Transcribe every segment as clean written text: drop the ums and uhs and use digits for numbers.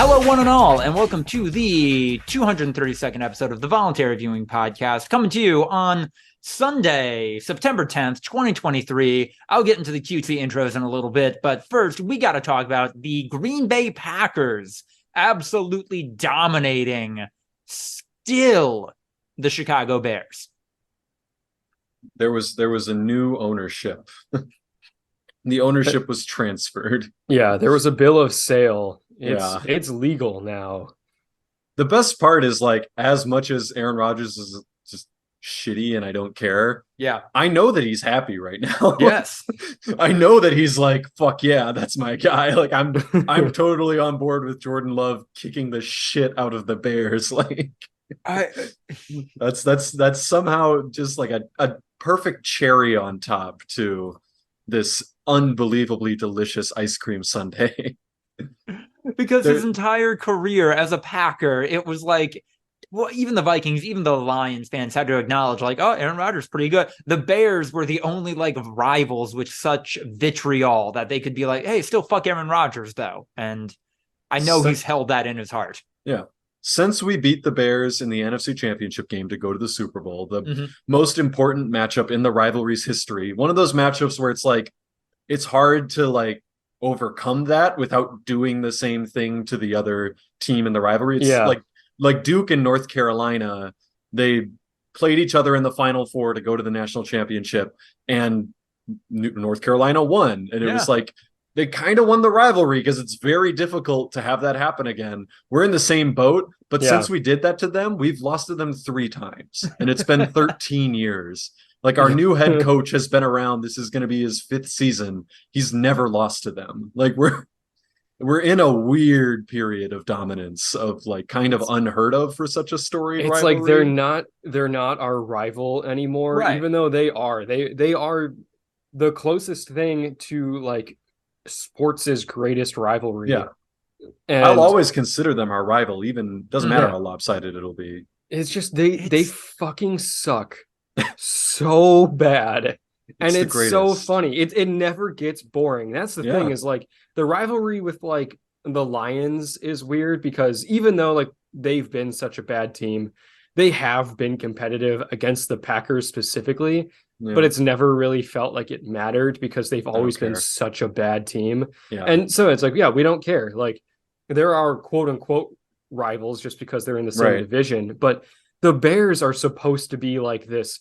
Hello, one and all, and welcome to the 232nd episode of the Voluntary Viewing podcast, coming to you on Sunday, September 10th, 2023. I'll get into the cutesy intros in a little bit, but first, we got to talk about the Green Bay Packers absolutely dominating still the Chicago Bears. There was a new ownership. The ownership was transferred. Yeah, there was a bill of sale. Yeah. It's legal now. The best part is, like, as much as Aaron Rodgers is just shitty and I don't care, Yeah. I know that he's happy right now. Yes. I know that he's like, fuck yeah, that's my guy. Like, I'm totally on board with Jordan Love kicking the shit out of the Bears. Like, that's somehow just like a perfect cherry on top to this unbelievably delicious ice cream sundae. Because his entire career as a Packer, it was like, well, even the Vikings, even the Lions fans had to acknowledge, like, oh, Aaron Rodgers pretty good. The Bears were the only, like, rivals with such vitriol that they could be like, hey, still fuck Aaron Rodgers, though. And I know he's held that in his heart. Yeah. Since we beat the Bears in the NFC Championship game to go to the Super Bowl, the most important matchup in the rivalry's history, one of those matchups where it's like, it's hard to, like, overcome that without doing the same thing to the other team in the rivalry. It's like Duke and North Carolina, they played each other in the Final Four to go to the national championship, and North Carolina won. And it was like, they kind of won the rivalry because it's very difficult to have that happen again. We're in the same boat, but since we did that to them, we've lost to them 3 times, and it's been 13 years. Like, our new head coach has been around. This is going to be his 5th season. He's never lost to them. Like, we're in a weird period of dominance of, like, kind of unheard of for such a storied rivalry. Like they're not our rival anymore, right? Even though they are. They are the closest thing to, like, sports' greatest rivalry. Yeah. And I'll always consider them our rival, even doesn't matter how lopsided it'll be. It's just they fucking suck so bad. And it's so funny. It never gets boring. That's the thing, is, like, the rivalry with, like, the Lions is weird because even though, like, they've been such a bad team, they have been competitive against the Packers specifically, but it's never really felt like it mattered because they've always been such a bad team. Yeah. And so it's like, we don't care. Like, there are quote unquote rivals just because they're in the same division, but the Bears are supposed to be like this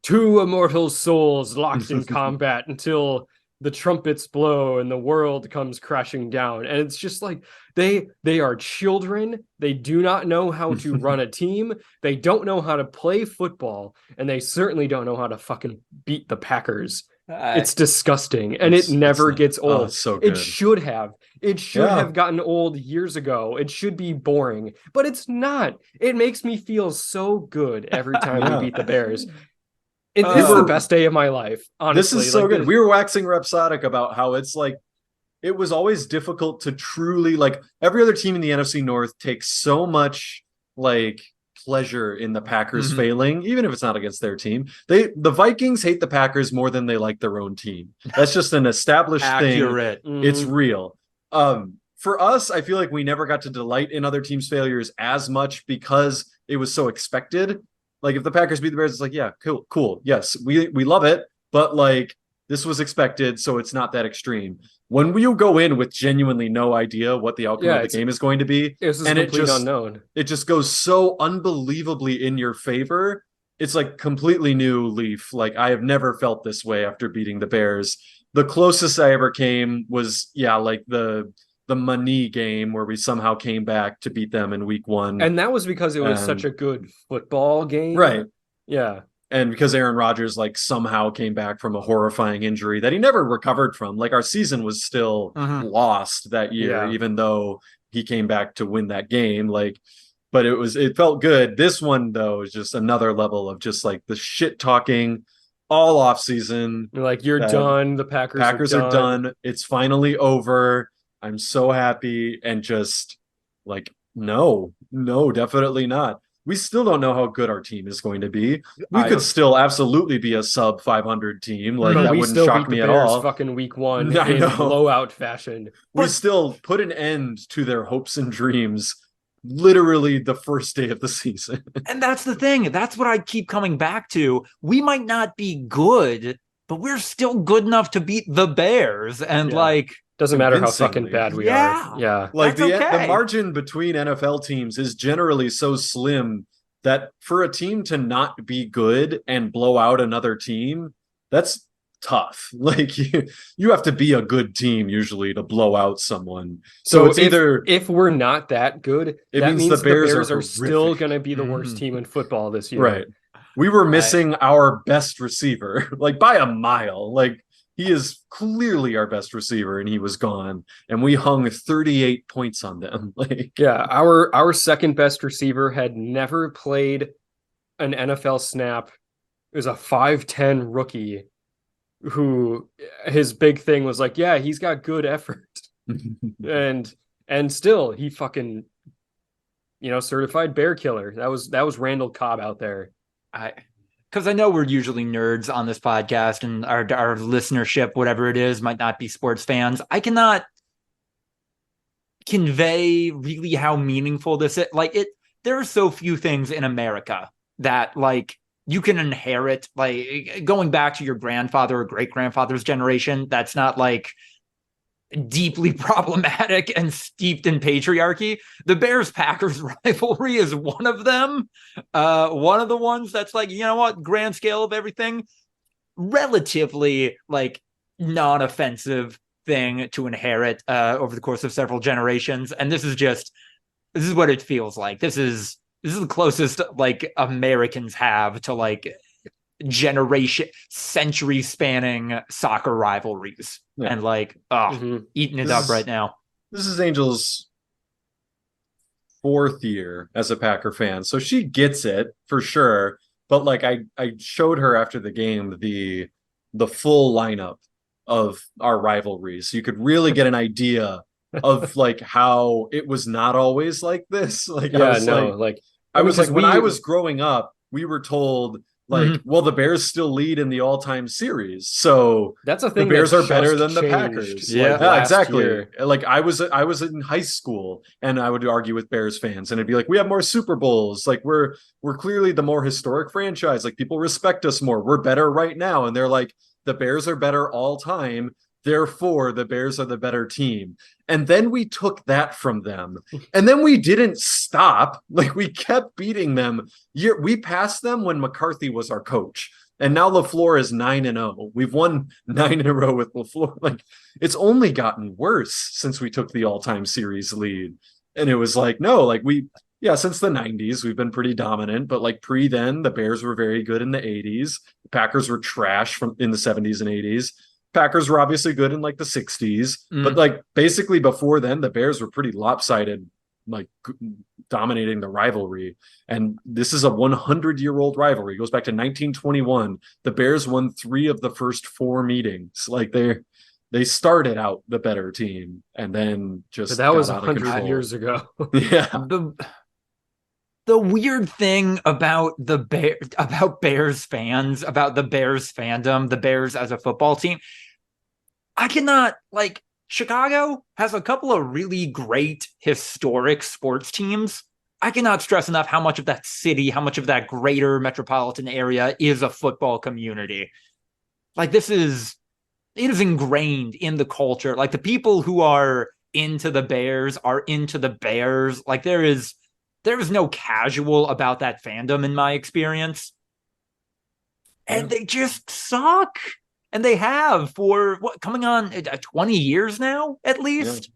2 immortal souls locked in combat until the trumpets blow and the world comes crashing down. And it's just like, they are children. They do not know how to run a team. They don't know how to play football. And they certainly don't know how to fucking beat the Packers. It's disgusting. And it never gets old. It's so good. It should have. It should have gotten old years ago. It should be boring, but it's not. It makes me feel so good every time we beat the Bears. It's the best day of my life, honestly. This is so good. We were waxing rhapsodic about how it's like, it was always difficult to truly, like, every other team in the NFC North takes so much, like, pleasure in the Packers failing, even if it's not against their team. The Vikings hate the Packers more than they like their own team. That's just an established thing. It's real. For us, I feel like we never got to delight in other teams' failures as much because it was so expected. Like, if the Packers beat the Bears, it's like, yeah, cool. Yes, we love it, but, like, this was expected, so it's not that extreme. When you go in with genuinely no idea what the outcome of the game is going to be, and it just goes so unbelievably in your favor, it's like completely new leaf. Like, I have never felt this way after beating the Bears. The closest I ever came was, like the money game where we somehow came back to beat them in week 1. And that was because it was such a good football game. Right. Yeah. And because Aaron Rodgers, like, somehow came back from a horrifying injury that he never recovered from. Like, our season was still lost that year, even though he came back to win that game. Like, but it felt good. This one, though, is just another level of just, like, the shit talking all off season. Like, you're done. The Packers are done. It's finally over. I'm so happy. And just, like, no, definitely not. we still don't know how good our team is going to be. We could still absolutely be a sub 500 team. Like, that wouldn't shock me at all. Fucking week 1 in blowout fashion. We still put an end to their hopes and dreams literally the first day of the season. And that's the thing. That's what I keep coming back to. We might not be good, but we're still good enough to beat the Bears. And like, doesn't matter how fucking bad we are. Yeah. Like the margin between NFL teams is generally so slim that for a team to not be good and blow out another team, that's tough. Like you have to be a good team usually to blow out someone. So it's either if we're not that good, that means the Bears are still going to be the worst team in football this year. Right. We were missing our best receiver, like by a mile. Like, he is clearly our best receiver, and he was gone. And we hung 38 points on them. Like, yeah, our second best receiver had never played an NFL snap. It was a 5'10" rookie who his big thing was like, yeah, he's got good effort. and still he fucking, certified bear killer. That was Randall Cobb out there. Because I know we're usually nerds on this podcast, and our listenership, whatever it is, might not be sports fans. I cannot convey really how meaningful this is. Like, there are so few things in America that like you can inherit, like going back to your grandfather or great grandfather's generation. That's not like deeply problematic and steeped in patriarchy. The Bears-Packers rivalry is one of them. One of the ones that's like, you know what, grand scale of everything, relatively like non-offensive thing to inherit over the course of several generations. And this is what it feels like. This is the closest like Americans have to like century spanning soccer rivalries. Yeah. And like, eating it up right now. This is Angel's 4th year as a Packer fan, so she gets it for sure. But like, I showed her after the game the full lineup of our rivalries, so you could really get an idea of like how it was not always like this. Like, when I was growing up, we were told, like, well, the Bears still lead in the all-time series, so that's a thing. The Bears are better than the Packers. Yeah, exactly. Year. Like, I was in high school, and I would argue with Bears fans, and it'd be like, we have more Super Bowls. Like, we're clearly the more historic franchise. Like, people respect us more. We're better right now, and they're like, the Bears are better all time. Therefore, the Bears are the better team. And then we took that from them. And then we didn't stop. Like, we kept beating them. We passed them when McCarthy was our coach. And now LaFleur is 9-0. We've won 9 in a row with LaFleur. Like, it's only gotten worse since we took the all-time series lead. And it was like, no, like since the 90s, we've been pretty dominant. But like then, the Bears were very good in the 80s. The Packers were trash in the 70s and 80s. Packers were obviously good in like the 60s, but like basically before then, the Bears were pretty lopsided, like dominating the rivalry. And this is a 100-year-old rivalry. It goes back to 1921. The Bears won 3 of the first 4 meetings. Like, they started out the better team, and then just that was 100 years ago. Yeah. The weird thing about Bears fans, about the Bears fandom, the Bears as a football team, I cannot, like, Chicago has a couple of really great historic sports teams. I cannot stress enough how much of that city, how much of that greater metropolitan area is a football community. Like, it is ingrained in the culture. Like, the people who are into the Bears are into the Bears. Like, there is no casual about that fandom in my experience. And they just suck. And they have for coming on 20 years now, at least. Yeah.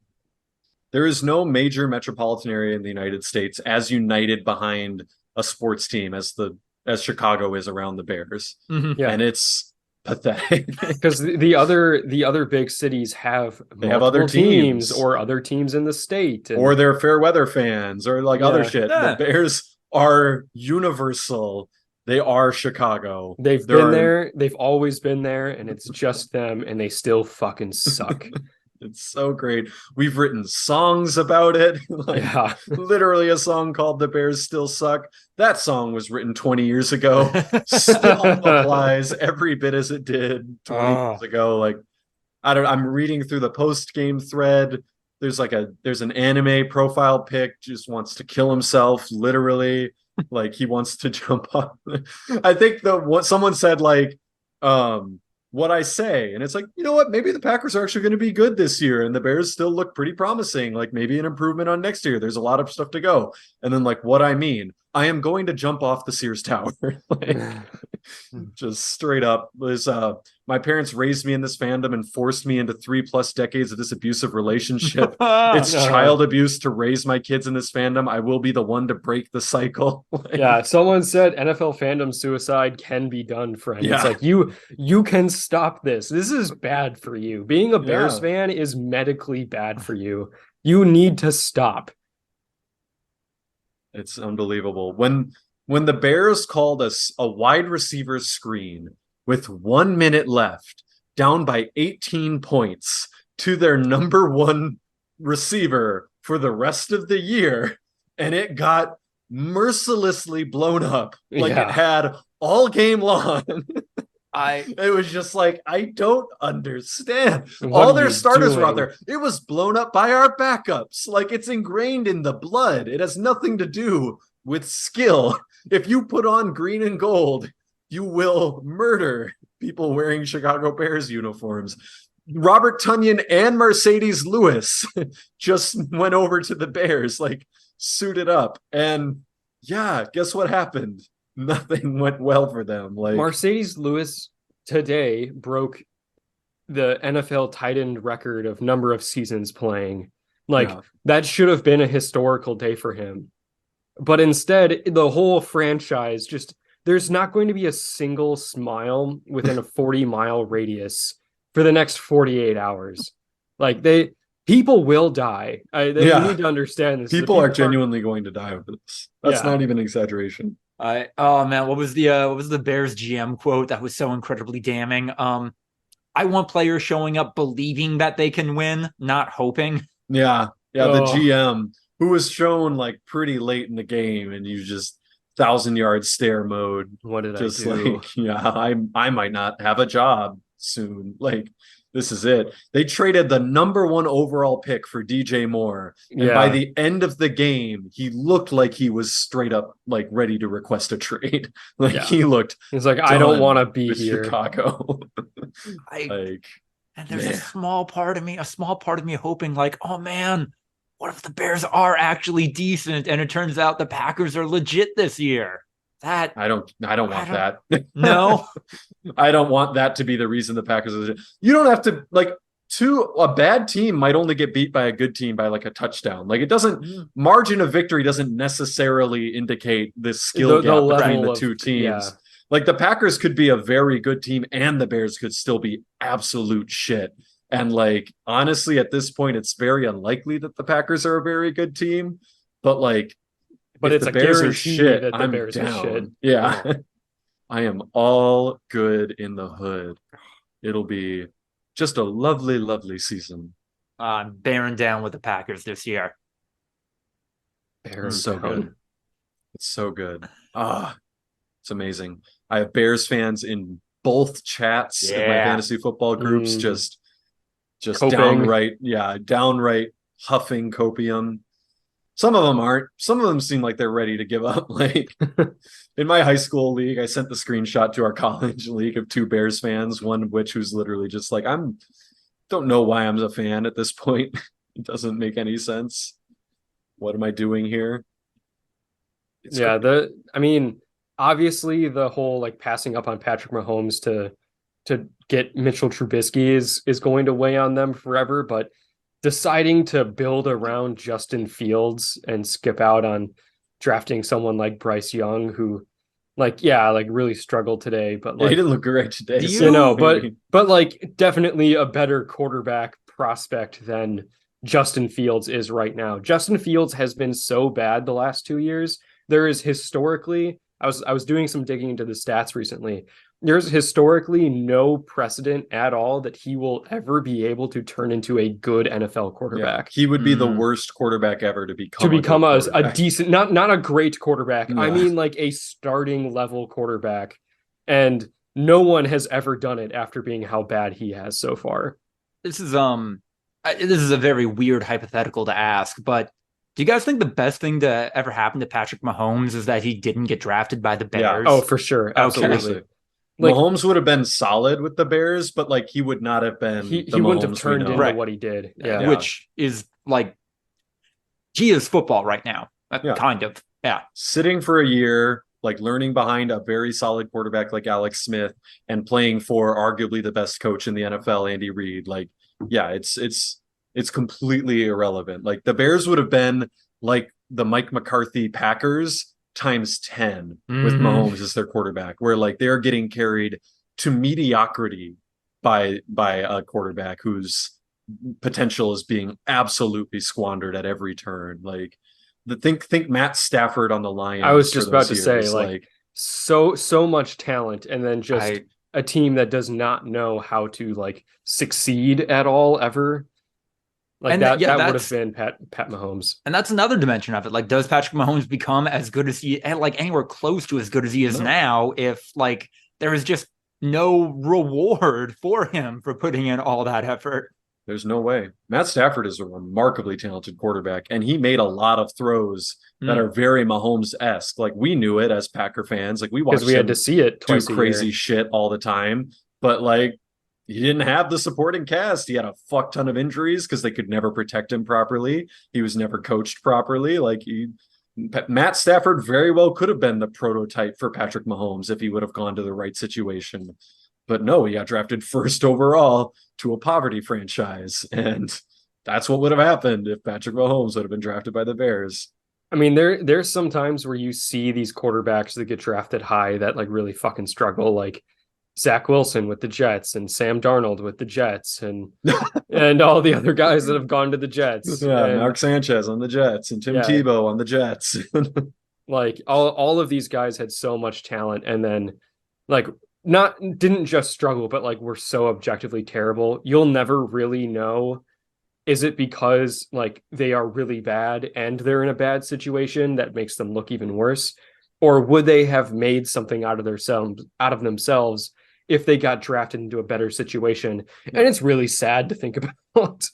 There is no major metropolitan area in the United States as united behind a sports team as Chicago is around the Bears. Mm-hmm. Yeah. And it's pathetic. Because the other big cities have other teams or other teams in the state. Or they're fair weather fans or like other shit. Yeah. The Bears are universal. They are Chicago. They've been there. They've always been there, and it's just them, and they still fucking suck. It's so great. We've written songs about it. Literally a song called The Bears Still Suck. That song was written 20 years ago. Still applies every bit as it did 20 years ago. Like, I'm reading through the post-game thread. There's an anime profile pic, just wants to kill himself, literally. Like, he wants to jump off. I think someone said, like, what I say, and it's like, you know what, maybe the Packers are actually going to be good this year, and the Bears still look pretty promising, like maybe an improvement on next year. There's a lot of stuff to go. And then, like, what I mean, I am going to jump off the Sears Tower. Like, just straight up. Was my parents raised me in this fandom and forced me into 3+ decades of this abusive relationship. It's child abuse to raise my kids in this fandom. I will be the one to break the cycle. Yeah, someone said NFL fandom suicide can be done, friend. It's like, you can stop this. This is bad for you. Being a Bears fan is medically bad for you. You need to stop. It's unbelievable. When the Bears called us a wide receiver screen with 1 minute left, down by 18 points to their number one receiver for the rest of the year, and it got mercilessly blown up like it had all game long. It was just like, I don't understand. All their starters were out there. It was blown up by our backups. Like, it's ingrained in the blood. It has nothing to do with skill. If you put on green and gold, you will murder people wearing Chicago Bears uniforms. Robert Tonyan and Mercedes Lewis just went over to the Bears, like, suited up. And yeah, guess what happened? Nothing went well for them. Like, Mercedes Lewis today broke the NFL tight end record of number of seasons playing. Like, that should have been a historical day for him. But instead, the whole franchise there's not going to be a single smile within a 40-mile radius for the next 48 hours. Like, people will die. You need to understand this. People are genuinely going to die over this. That's not even an exaggeration. Oh man, what was the Bears GM quote that was so incredibly damning? I want players showing up believing that they can win, not hoping. The GM, who was shown like pretty late in the game, and you just 1,000-yard stare mode. What did I do? Like, I might not have a job soon. Like, this is it. They traded the number 1 overall pick for DJ Moore. And by the end of the game, he looked like he was straight up like ready to request a trade. Like, he looked. He's like, I don't want to be here. Chicago. And there's a small part of me hoping, like, oh man, what if the Bears are actually decent and it turns out the Packers are legit this year? That I don't want that. No. I don't want that to be the reason the Packers are legit. You don't have to, like, a bad team might only get beat by a good team by like a touchdown. Like, it doesn't, margin of victory doesn't necessarily indicate this skill gap between the two teams. Yeah. Like, the Packers could be a very good team and the Bears could still be absolute shit. And, like, honestly, at this point, it's very unlikely that the Packers are a very good team. But, like, but it's the a Bears guarantee are shit, that the I'm Bears down. are shit. Yeah. I am all good in the hood. It'll be just a lovely, lovely season. I'm bearing down with the Packers this year. It's so good. It's so good. It's amazing. I have Bears fans in both chats in my fantasy football groups, just Coping. downright huffing copium. Some of them aren't. Some of them seem like they're ready to give up. Like, in my high school league, I sent the screenshot to our college league of 2 Bears fans, one of which who's literally just like, don't know why I'm a fan at this point. It doesn't make any sense. What am I doing here? Obviously the whole like passing up on Patrick Mahomes to get Mitchell Trubisky is going to weigh on them forever, but deciding to build around Justin Fields and skip out on drafting someone like Bryce Young, who really struggled today, but like, he didn't look great today. But like, definitely a better quarterback prospect than Justin Fields is right now. Justin Fields has been so bad the last 2 years. There is historically, I was doing some digging into the stats recently. There's historically no precedent at all that he will ever be able to turn into a good NFL quarterback. He would be the worst quarterback ever to become a decent, not a great quarterback. Yeah. I mean, like a starting level quarterback, and no one has ever done it after being how bad he has so far. This is a very weird hypothetical to ask, but do you guys think the best thing to ever happen to Patrick Mahomes is that he didn't get drafted by the Bears? Yeah. Oh, for sure. Absolutely. Okay. Like, Mahomes would have been solid with the Bears, but like he would not have been. He wouldn't have turned into what he did. Yeah. Which is like, he is football right now. Kind of. Yeah. Sitting for a year, like learning behind a very solid quarterback like Alex Smith and playing for arguably the best coach in the NFL, Andy Reid. Like, yeah, it's completely irrelevant. Like the Bears would have been like the Mike McCarthy Packers times 10 with Mahomes as their quarterback, where like they're getting carried to mediocrity by a quarterback whose potential is being absolutely squandered at every turn. Like think Matt Stafford on the Lions. I was just about to say like so much talent, and then just a team that does not know how to like succeed at all ever. Like that would have been Pat Mahomes. And that's another dimension of it. Like, does Patrick Mahomes become as good as he, and like anywhere close to as good as he is now, if like there is just no reward for him for putting in all that effort? There's no way. Matt Stafford is a remarkably talented quarterback, and he made a lot of throws that are very Mahomes-esque. Like we knew it as Packer fans. Like we watched, because we had to see it twice do crazy shit all the time. But like, he didn't have the supporting cast. He had a fuck ton of injuries because they could never protect him properly. He was never coached properly. Like Matt Stafford very well could have been the prototype for Patrick Mahomes if he would have gone to the right situation. But no, he got drafted first overall to a poverty franchise. And that's what would have happened if Patrick Mahomes would have been drafted by the Bears. I mean, there's some times where you see these quarterbacks that get drafted high that like really fucking struggle, like Zach Wilson with the Jets and Sam Darnold with the Jets and all the other guys that have gone to the Jets. Yeah, and Mark Sanchez on the Jets and Tim Tebow on the Jets. Like all of these guys had so much talent, and then like didn't just struggle, but like were so objectively terrible. You'll never really know, is it because like they are really bad and they're in a bad situation that makes them look even worse, or would they have made something out of themselves if they got drafted into a better situation? And it's really sad to think about.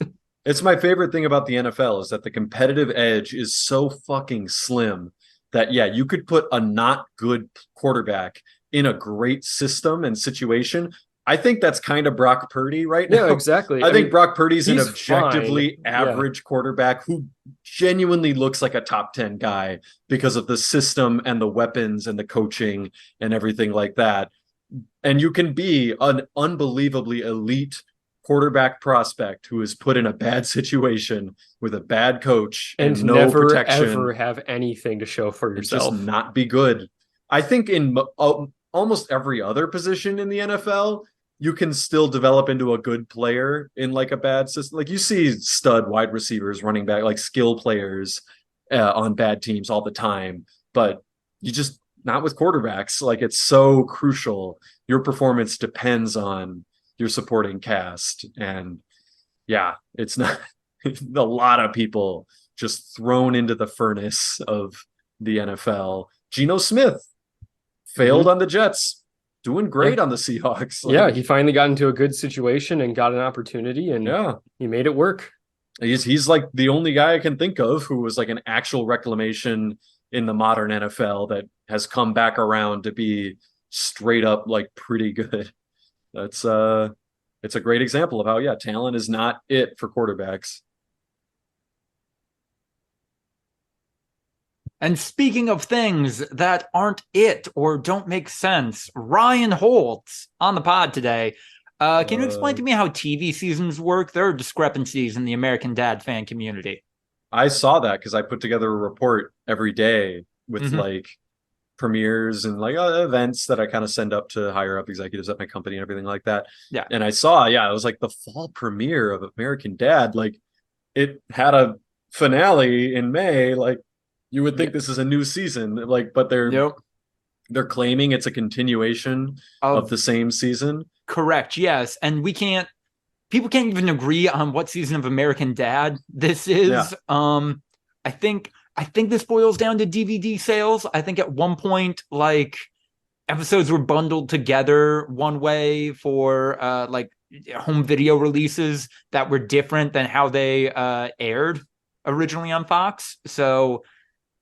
It's my favorite thing about the NFL is that the competitive edge is so fucking slim that, yeah, you could put a not good quarterback in a great system and situation. I think that's kind of Brock Purdy right now. Yeah, exactly. I think Brock Purdy's an objectively average quarterback who genuinely looks like a top 10 guy because of the system and the weapons and the coaching and everything like that. And you can be an unbelievably elite quarterback prospect who is put in a bad situation with a bad coach and no never protection, ever have anything to show for yourself. Just not be good. I think in almost every other position in the NFL, you can still develop into a good player in like a bad system. Like you see stud wide receivers, running back, like skill players on bad teams all the time, but you just not with quarterbacks. Like it's so crucial. Your performance depends on your supporting cast. And yeah, it's not a lot of people just thrown into the furnace of the NFL. Geno Smith failed on the Jets, doing great on the Seahawks. Like, he finally got into a good situation and got an opportunity, and he made it work. He's like the only guy I can think of who was like an actual reclamation in the modern NFL that has come back around to be straight up like pretty good. It's a great example of how talent is not it for quarterbacks. And speaking of things that aren't it or don't make sense, Ryan Holtz on the pod today. Can you explain to me how TV seasons work? There are discrepancies in the American Dad fan community. I saw that because I put together a report every day with like premieres and like events that I kind of send up to higher up executives at my company and everything like that. Yeah. And I saw, it was like the fall premiere of American Dad. Like it had a finale in May. Like you would think this is a new season, like, but they're they're claiming it's a continuation of the same season. Correct. Yes. And people can't even agree on what season of American Dad this is. Yeah. I think this boils down to DVD sales. I think at one point, like, episodes were bundled together one way for like home video releases that were different than how they aired originally on Fox. So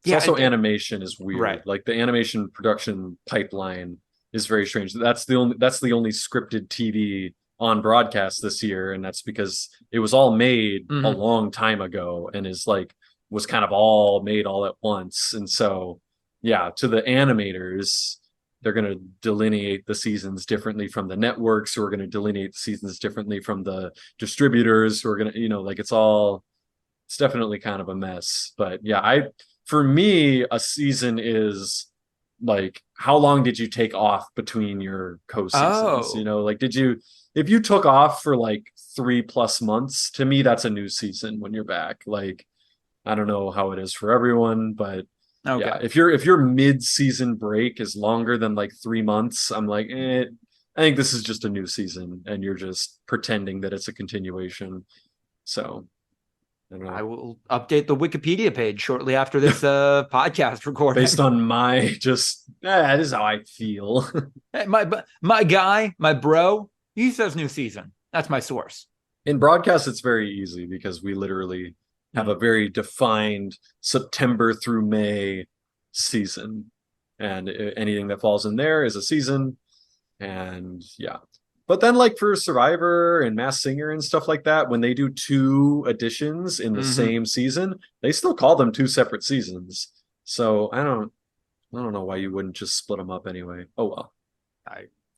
yeah, it's also animation is weird. Right. Like the animation production pipeline is very strange. That's the only scripted TV on broadcast this year, and that's because it was all made a long time ago and was kind of all made all at once. And so yeah, to the animators, they're going to delineate the seasons differently from the networks, who are going to delineate the seasons differently from the distributors, who are going to, it's definitely kind of a mess. But yeah, for me, a season is like, how long did you take off between your co-seasons? If you took off for like 3+ months, to me, that's a new season when you're back. Like, I don't know how it is for everyone, but okay. Yeah, if your mid-season break is longer than like 3 months, I'm like, I think this is just a new season and you're just pretending that it's a continuation. So I will update the Wikipedia page shortly after this podcast recording. Based on my that is how I feel. my guy, my bro, he says new season. That's my source. In broadcast, it's very easy because we literally have a very defined September through May season. And anything that falls in there is a season. And yeah. But then like for Survivor and Masked Singer and stuff like that, when they do 2 editions in the same season, they still call them 2 separate seasons. So I don't know why you wouldn't just split them up anyway. Oh well.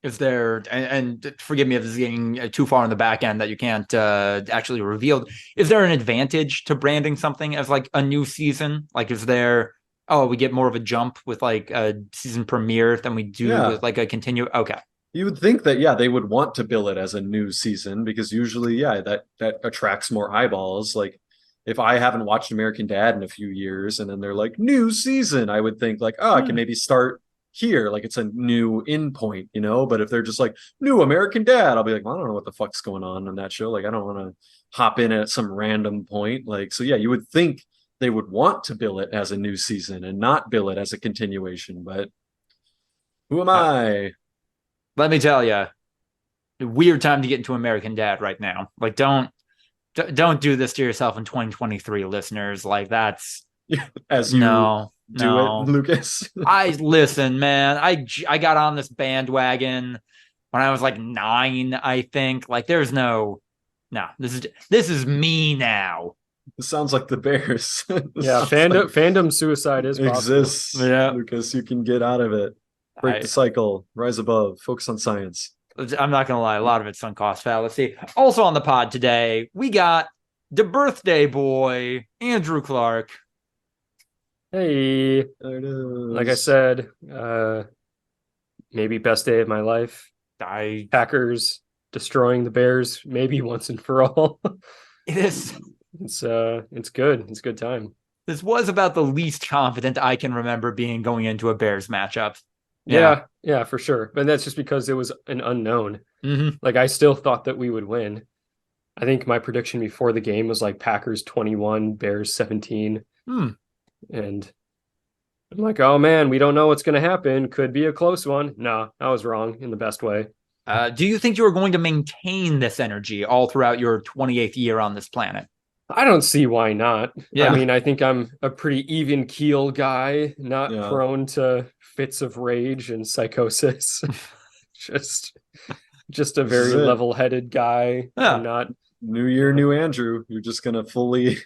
Is there, and forgive me if this is getting too far in the back end that you can't actually reveal, is there an advantage to branding something as like a new season? Like, is there, we get more of a jump with like a season premiere than we do with like a continue? Okay. You would think that, yeah, they would want to bill it as a new season because usually, yeah, that attracts more eyeballs. Like if I haven't watched American Dad in a few years and then they're like, new season, I would think like, I can maybe start here. Like it's a new in point, but if they're just like new American Dad, I'll be like, well, I don't know what the fuck's going on that show. Like, I don't want to hop in at some random point. Like, so yeah, you would think they would want to bill it as a new season and not bill it as a continuation, but who am I? Let me tell you, weird time to get into American Dad right now. Like, don't do this to yourself in 2023, listeners. Like, that's as you do it, Lucas. Listen, man. I got on this bandwagon when I was like 9, I think. Like, there's no. This is me now. It sounds like the Bears. Yeah, fandom suicide exists. Possible. Yeah, Lucas, you can get out of it. Break the cycle, rise above, focus on science. I'm not going to lie. A lot of it's sunk cost fallacy. Also on the pod today, we got the birthday boy, Andrew Clark. Hey, there it is. Like I said, maybe best day of my life. Packers destroying the Bears, maybe once and for all. It is. It's good. It's a good time. This was about the least confident I can remember being going into a Bears matchup. Yeah, for sure. But that's just because it was an unknown. Like I still thought that we would win. I think my prediction before the game was like Packers 21, Bears 17. And I'm like, oh man, we don't know what's going to happen. Could be a close one. No, I was wrong in the best way. Do you think you are going to maintain this energy all throughout your 28th year on this planet? I don't see why not. Yeah. I mean, I think I'm a pretty even keel guy, not prone to fits of rage and psychosis. just a very level-headed guy. I'm not new year, new Andrew. You're just gonna fully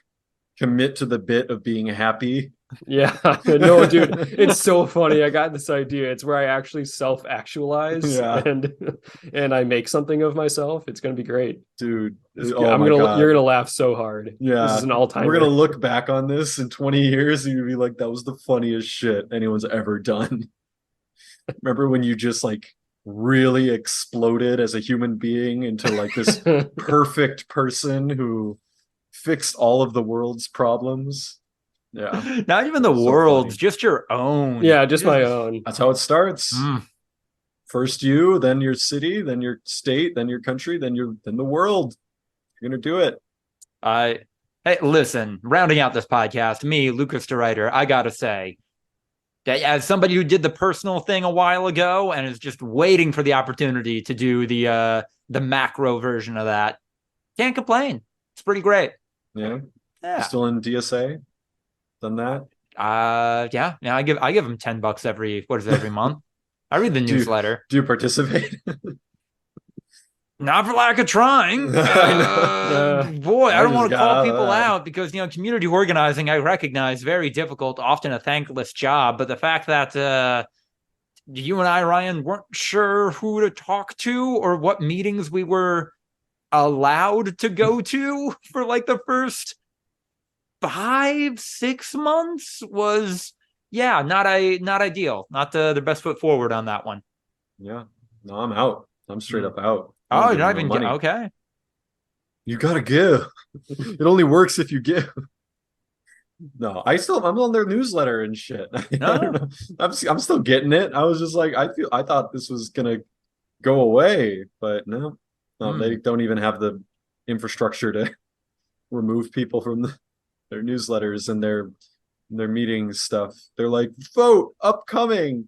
commit to the bit of being happy. Yeah, no, dude, it's so funny. I got this idea. It's where I actually self-actualize and I make something of myself. It's gonna be great, dude. You're gonna laugh so hard. Yeah, this is an all-time. We're gonna look back on this in 20 years and you'll be like, that was the funniest shit anyone's ever done. Remember when you just like really exploded as a human being into like this perfect person who fixed all of the world's problems? Yeah. Not even the So world's, funny. just your own. Yeah, just my own. That's how it starts. Mm. First you, then your city, then your state, then your country, then the world. You're gonna do it. Hey, listen, rounding out this podcast, me, Lucas DeRuyter, I gotta say that as somebody who did the personal thing a while ago and is just waiting for the opportunity to do the macro version of that, can't complain. It's pretty great. Yeah. Yeah. Still in DSA? Done that? Yeah. I give them $10 every month. I read the newsletter. Do you participate? Not for lack of trying. Boy, I don't want to call people out because, community organizing, I recognize, very difficult, often a thankless job. But the fact that you and I, Ryan, weren't sure who to talk to or what meetings we were allowed to go to for like the first 5-6 months was, not ideal. Not the best foot forward on that one. Yeah. No, I'm out. I'm straight up out. Oh, you're not even money. Okay. You gotta give. It only works if you give. No, I'm on their newsletter and shit. No. I'm still getting it. I was just like, I thought this was gonna go away, but no, they don't even have the infrastructure to remove people from their newsletters and their meetings stuff. They're like, vote upcoming,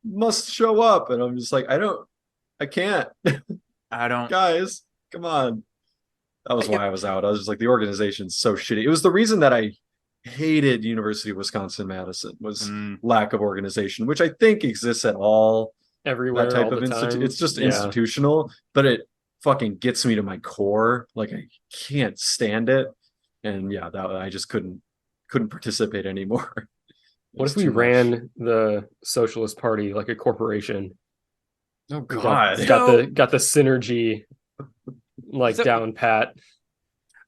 must show up, and I'm just like, I can't. I don't. Guys, come on. That was why I was out. I was just like, the organization's so shitty. It was the reason that I hated University of Wisconsin-Madison was lack of organization, which I think exists at all everywhere. That type of institute. It's just institutional, but it fucking gets me to my core. Like I can't stand it, and I just couldn't participate anymore. What if we ran the Socialist Party like a corporation? Oh God! Got the synergy down pat.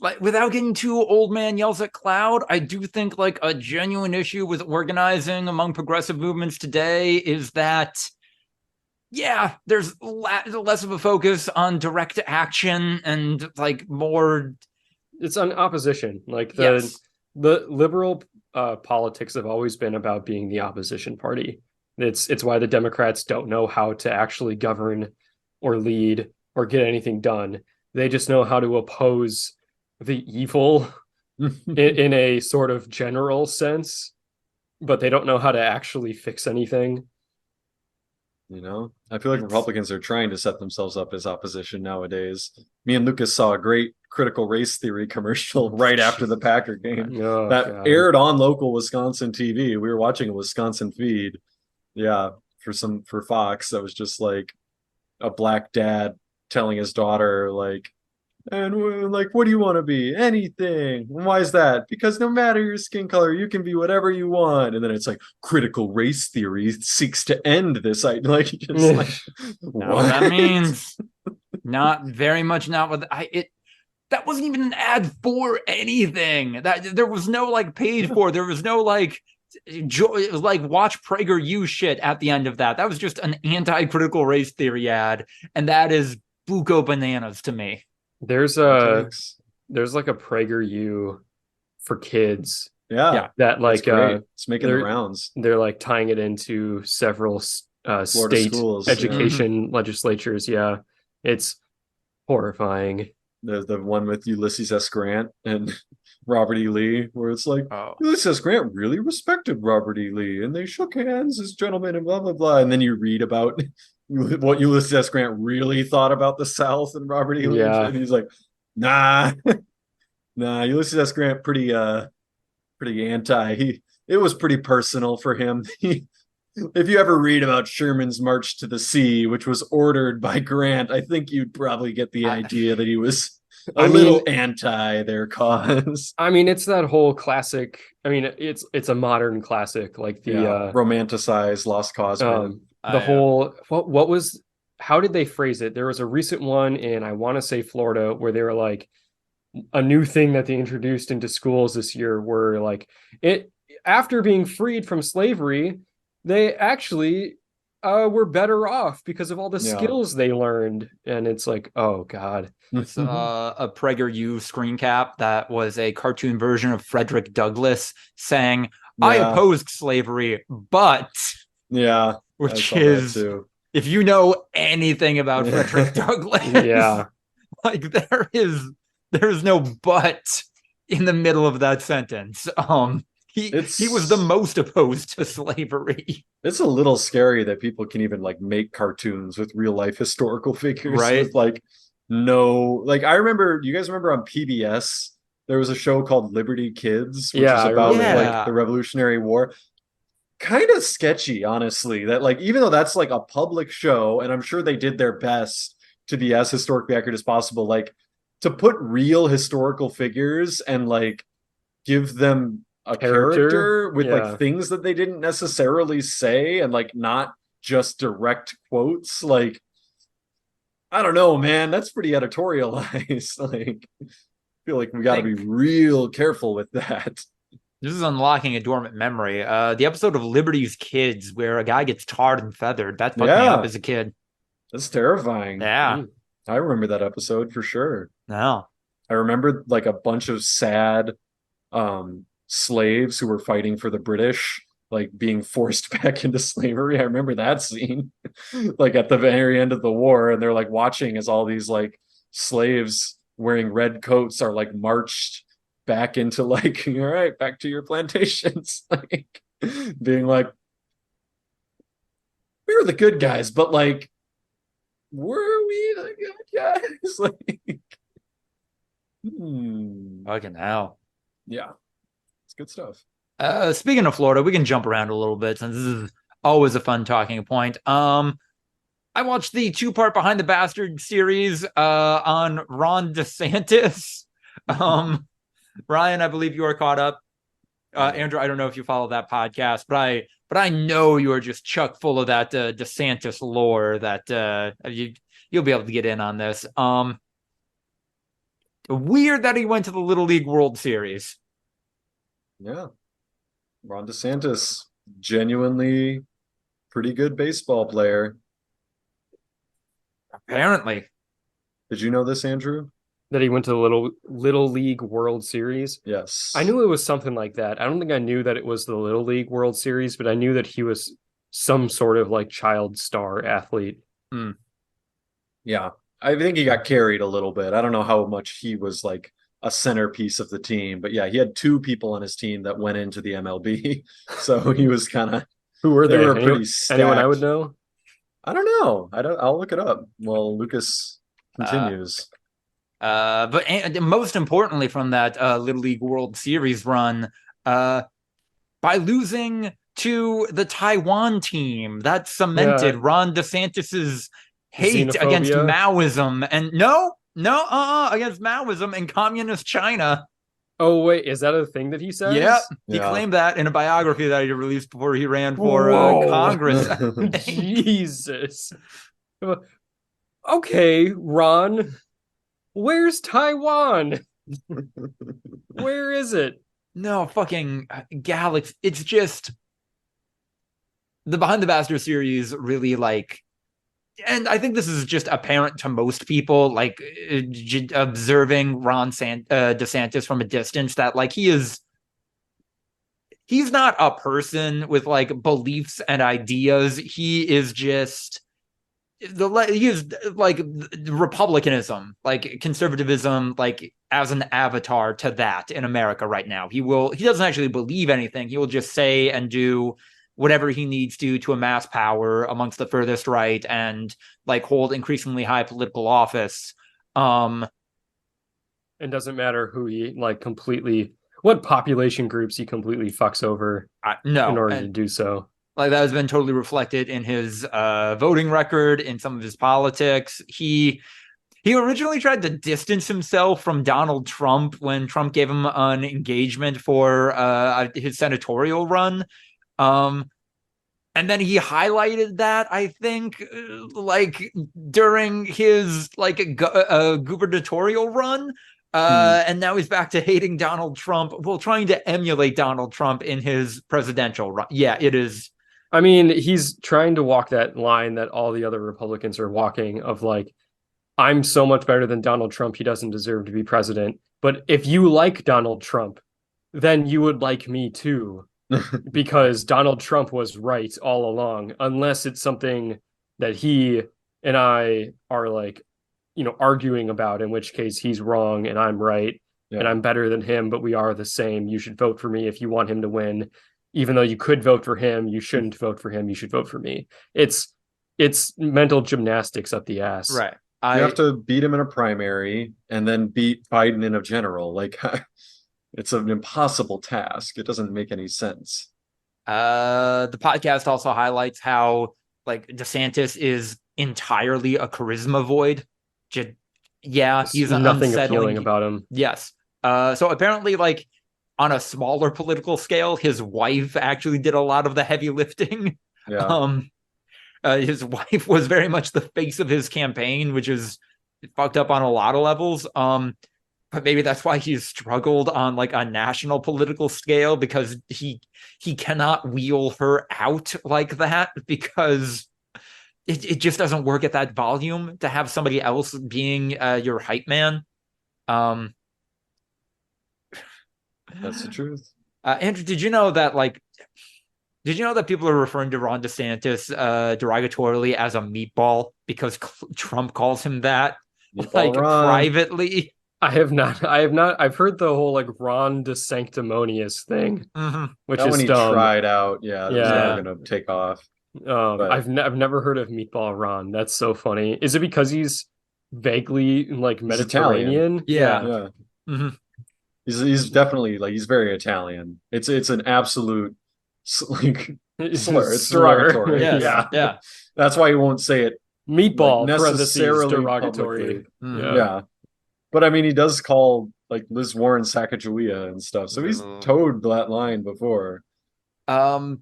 Like, without getting too old man yells at cloud, I do think like a genuine issue with organizing among progressive movements today is that, there's less of a focus on direct action and like more. It's on opposition. Like the liberal politics have always been about being the opposition party. It's why the Democrats don't know how to actually govern or lead or get anything done. They just know how to oppose the evil in a sort of general sense, but they don't know how to actually fix anything. I feel like Republicans are trying to set themselves up as opposition nowadays. Me and Lucas saw a great critical race theory commercial right after the Packer game aired on local Wisconsin TV. We were watching a Wisconsin feed. Yeah, for Fox, that was just like a black dad telling his daughter like, and like, what do you want to be? Anything. Why is that? Because no matter your skin color, you can be whatever you want. And then it's like critical race theory seeks to end this. What that means? Not very much. Not with that wasn't even an ad for anything. That there was no like page for. There was no like. It was like watch PragerU shit at the end of that. That was just an anti-critical race theory ad, and that is buco bananas to me. There's like a PragerU for kids. Yeah. That like it's making the rounds. They're like tying it into several state schools, education legislatures. Yeah. It's horrifying. The one with Ulysses S. Grant and Robert E. Lee, where it's like, Ulysses S. Grant really respected Robert E. Lee, and they shook hands as gentlemen and blah, blah, blah. And then you read about what Ulysses S. Grant really thought about the South and Robert E. Lee. And he's like, nah, Ulysses S. Grant pretty anti. It was pretty personal for him. If you ever read about Sherman's March to the Sea, which was ordered by Grant, I think you'd probably get the idea that he was a little anti their cause. I mean, it's that whole classic. I mean, it's a modern classic, like the romanticized Lost Cause. How did they phrase it? There was a recent one in, I want to say Florida, where they were like, a new thing that they introduced into schools this year were like, it after being freed from slavery, they actually we're better off because of all the skills they learned. And it's like, oh God. It's a PragerU screen cap that was a cartoon version of Frederick Douglass saying, I opposed slavery, but which is, if you know anything about Frederick Douglass, like there's no but in the middle of that sentence. He was the most opposed to slavery. It's a little scary that people can even like make cartoons with real life historical figures, right? With like I remember, you guys remember on PBS there was a show called Liberty Kids, which is about like the Revolutionary War. Kind of sketchy, honestly, that like even though that's like a public show, and I'm sure they did their best to be as historically accurate as possible, like to put real historical figures and like give them a character with like things that they didn't necessarily say, and like not just direct quotes, like I don't know, man, that's pretty editorialized. Like I feel like we got to be real careful with that. This is unlocking a dormant memory. The episode of Liberty's Kids where a guy gets tarred and feathered, that fucked me up as a kid. That's terrifying. I remember that episode for sure. I remember like a bunch of sad slaves who were fighting for the British, like being forced back into slavery. I remember that scene like at the very end of the war, and they're like watching as all these like slaves wearing red coats are like marched back into like, all right, back to your plantations. Like being like, we were the good guys, but like, were we the good guys? Like fucking hell. Yeah, it's good stuff. Speaking of Florida, we can jump around a little bit since this is always a fun talking point. I watched the 2-part Behind the Bastard series on Ron DeSantis. Ryan, I believe you are caught up. Andrew, I don't know if you follow that podcast, but I know you are just chock full of that DeSantis lore that you'll be able to get in on this. Weird that he went to the Little League World Series. Yeah. Ron DeSantis, genuinely pretty good baseball player. Apparently. Did you know this, Andrew? That he went to the Little League World Series? Yes. I knew it was something like that. I don't think I knew that it was the Little League World Series, but I knew that he was some sort of like child star athlete. Yeah. I think he got carried a little bit. I don't know how much he was like a centerpiece of the team, but yeah, he had 2 people on his team that went into the MLB. So he was kind of, who were they? Were pretty stacked. Anyone I would know? I don't know. I'll look it up. Well, Lucas continues. But most importantly from that Little League World Series run, by losing to the Taiwan team, that cemented Ron DeSantis's hate against Maoism and against Maoism and communist China. Oh wait, is that a thing that he says? Yep. He claimed that in a biography that he released before he ran for Congress. Jesus. Okay, Ron. Where's Taiwan? Where is it? No, fucking Galaxy. It's just the Behind the Bastard series really like, and I think this is just apparent to most people, like observing Ron DeSantis from a distance, that like he's not a person with like beliefs and ideas. He is just he is like republicanism, like conservatism, like as an avatar to that in America right now. He doesn't actually believe anything. He will just say and do whatever he needs to amass power amongst the furthest right and like hold increasingly high political office. It doesn't matter who he like completely, what population groups he completely fucks over in order to do so. Like that has been totally reflected in his voting record, in some of his politics. He originally tried to distance himself from Donald Trump when Trump gave him an engagement for his senatorial run. And then he highlighted that, I think, like during his like gubernatorial run. And now he's back to hating Donald Trump while trying to emulate Donald Trump in his presidential run. Yeah, it is I mean, he's trying to walk that line that all the other Republicans are walking of like, I'm so much better than Donald Trump. He doesn't deserve to be president. But if you like Donald Trump, then you would like me too, because Donald Trump was right all along, unless it's something that he and I are like, arguing about, in which case he's wrong and I'm right. Yeah. And I'm better than him, but we are the same. You should vote for me if you want him to win. Even though you could vote for him, you shouldn't vote for him. You should vote for me. It's mental gymnastics up the ass. Right. You have to beat him in a primary and then beat Biden in a general. Like, it's an impossible task. It doesn't make any sense. The podcast also highlights how like DeSantis is entirely a charisma void. He's nothing appealing about him. Yes. So apparently, like on a smaller political scale, his wife actually did a lot of the heavy lifting. Yeah. His wife was very much the face of his campaign, which is fucked up on a lot of levels. But maybe that's why he's struggled on like a national political scale, because he cannot wheel her out like that, because it just doesn't work at that volume to have somebody else being your hype man. That's the truth. Andrew, did you know that people are referring to Ron DeSantis derogatorily as a meatball because Trump calls him that, meatball privately? I have not. I've heard the whole like Ron DeSanctimonious thing, which that is when he dumb. Tried out. Yeah, that was never going to take off. I've never heard of Meatball Ron. That's so funny. Is it because he's vaguely like Mediterranean? Yeah. Mm-hmm. He's definitely like, he's very Italian. It's an absolute like slur. It's derogatory. Yes. Yeah. That's why he won't say it. Meatball like, necessarily derogatory. Yeah. But I mean, he does call like Liz Warren Sacagawea and stuff. So he's towed that line before. And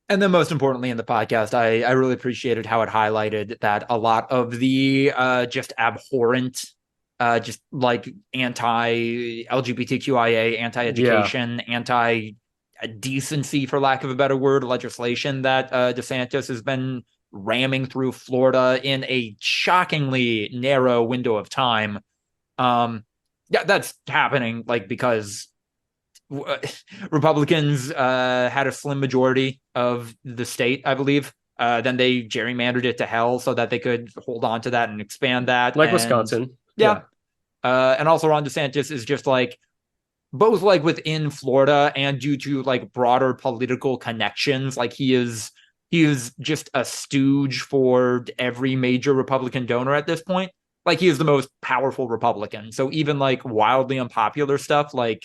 then most importantly in the podcast, I really appreciated how it highlighted that a lot of the just abhorrent, just like anti-LGBTQIA, anti-education, anti-decency, for lack of a better word, legislation that DeSantis has been ramming through Florida in a shockingly narrow window of time. That's happening like because Republicans had a slim majority of the state, I believe. Then they gerrymandered it to hell so that they could hold on to that and expand that. Like Wisconsin. Yeah. And also Ron DeSantis is just like, both like within Florida and due to like broader political connections, like he is just a stooge for every major Republican donor at this point. Like he is the most powerful Republican. So even like wildly unpopular stuff like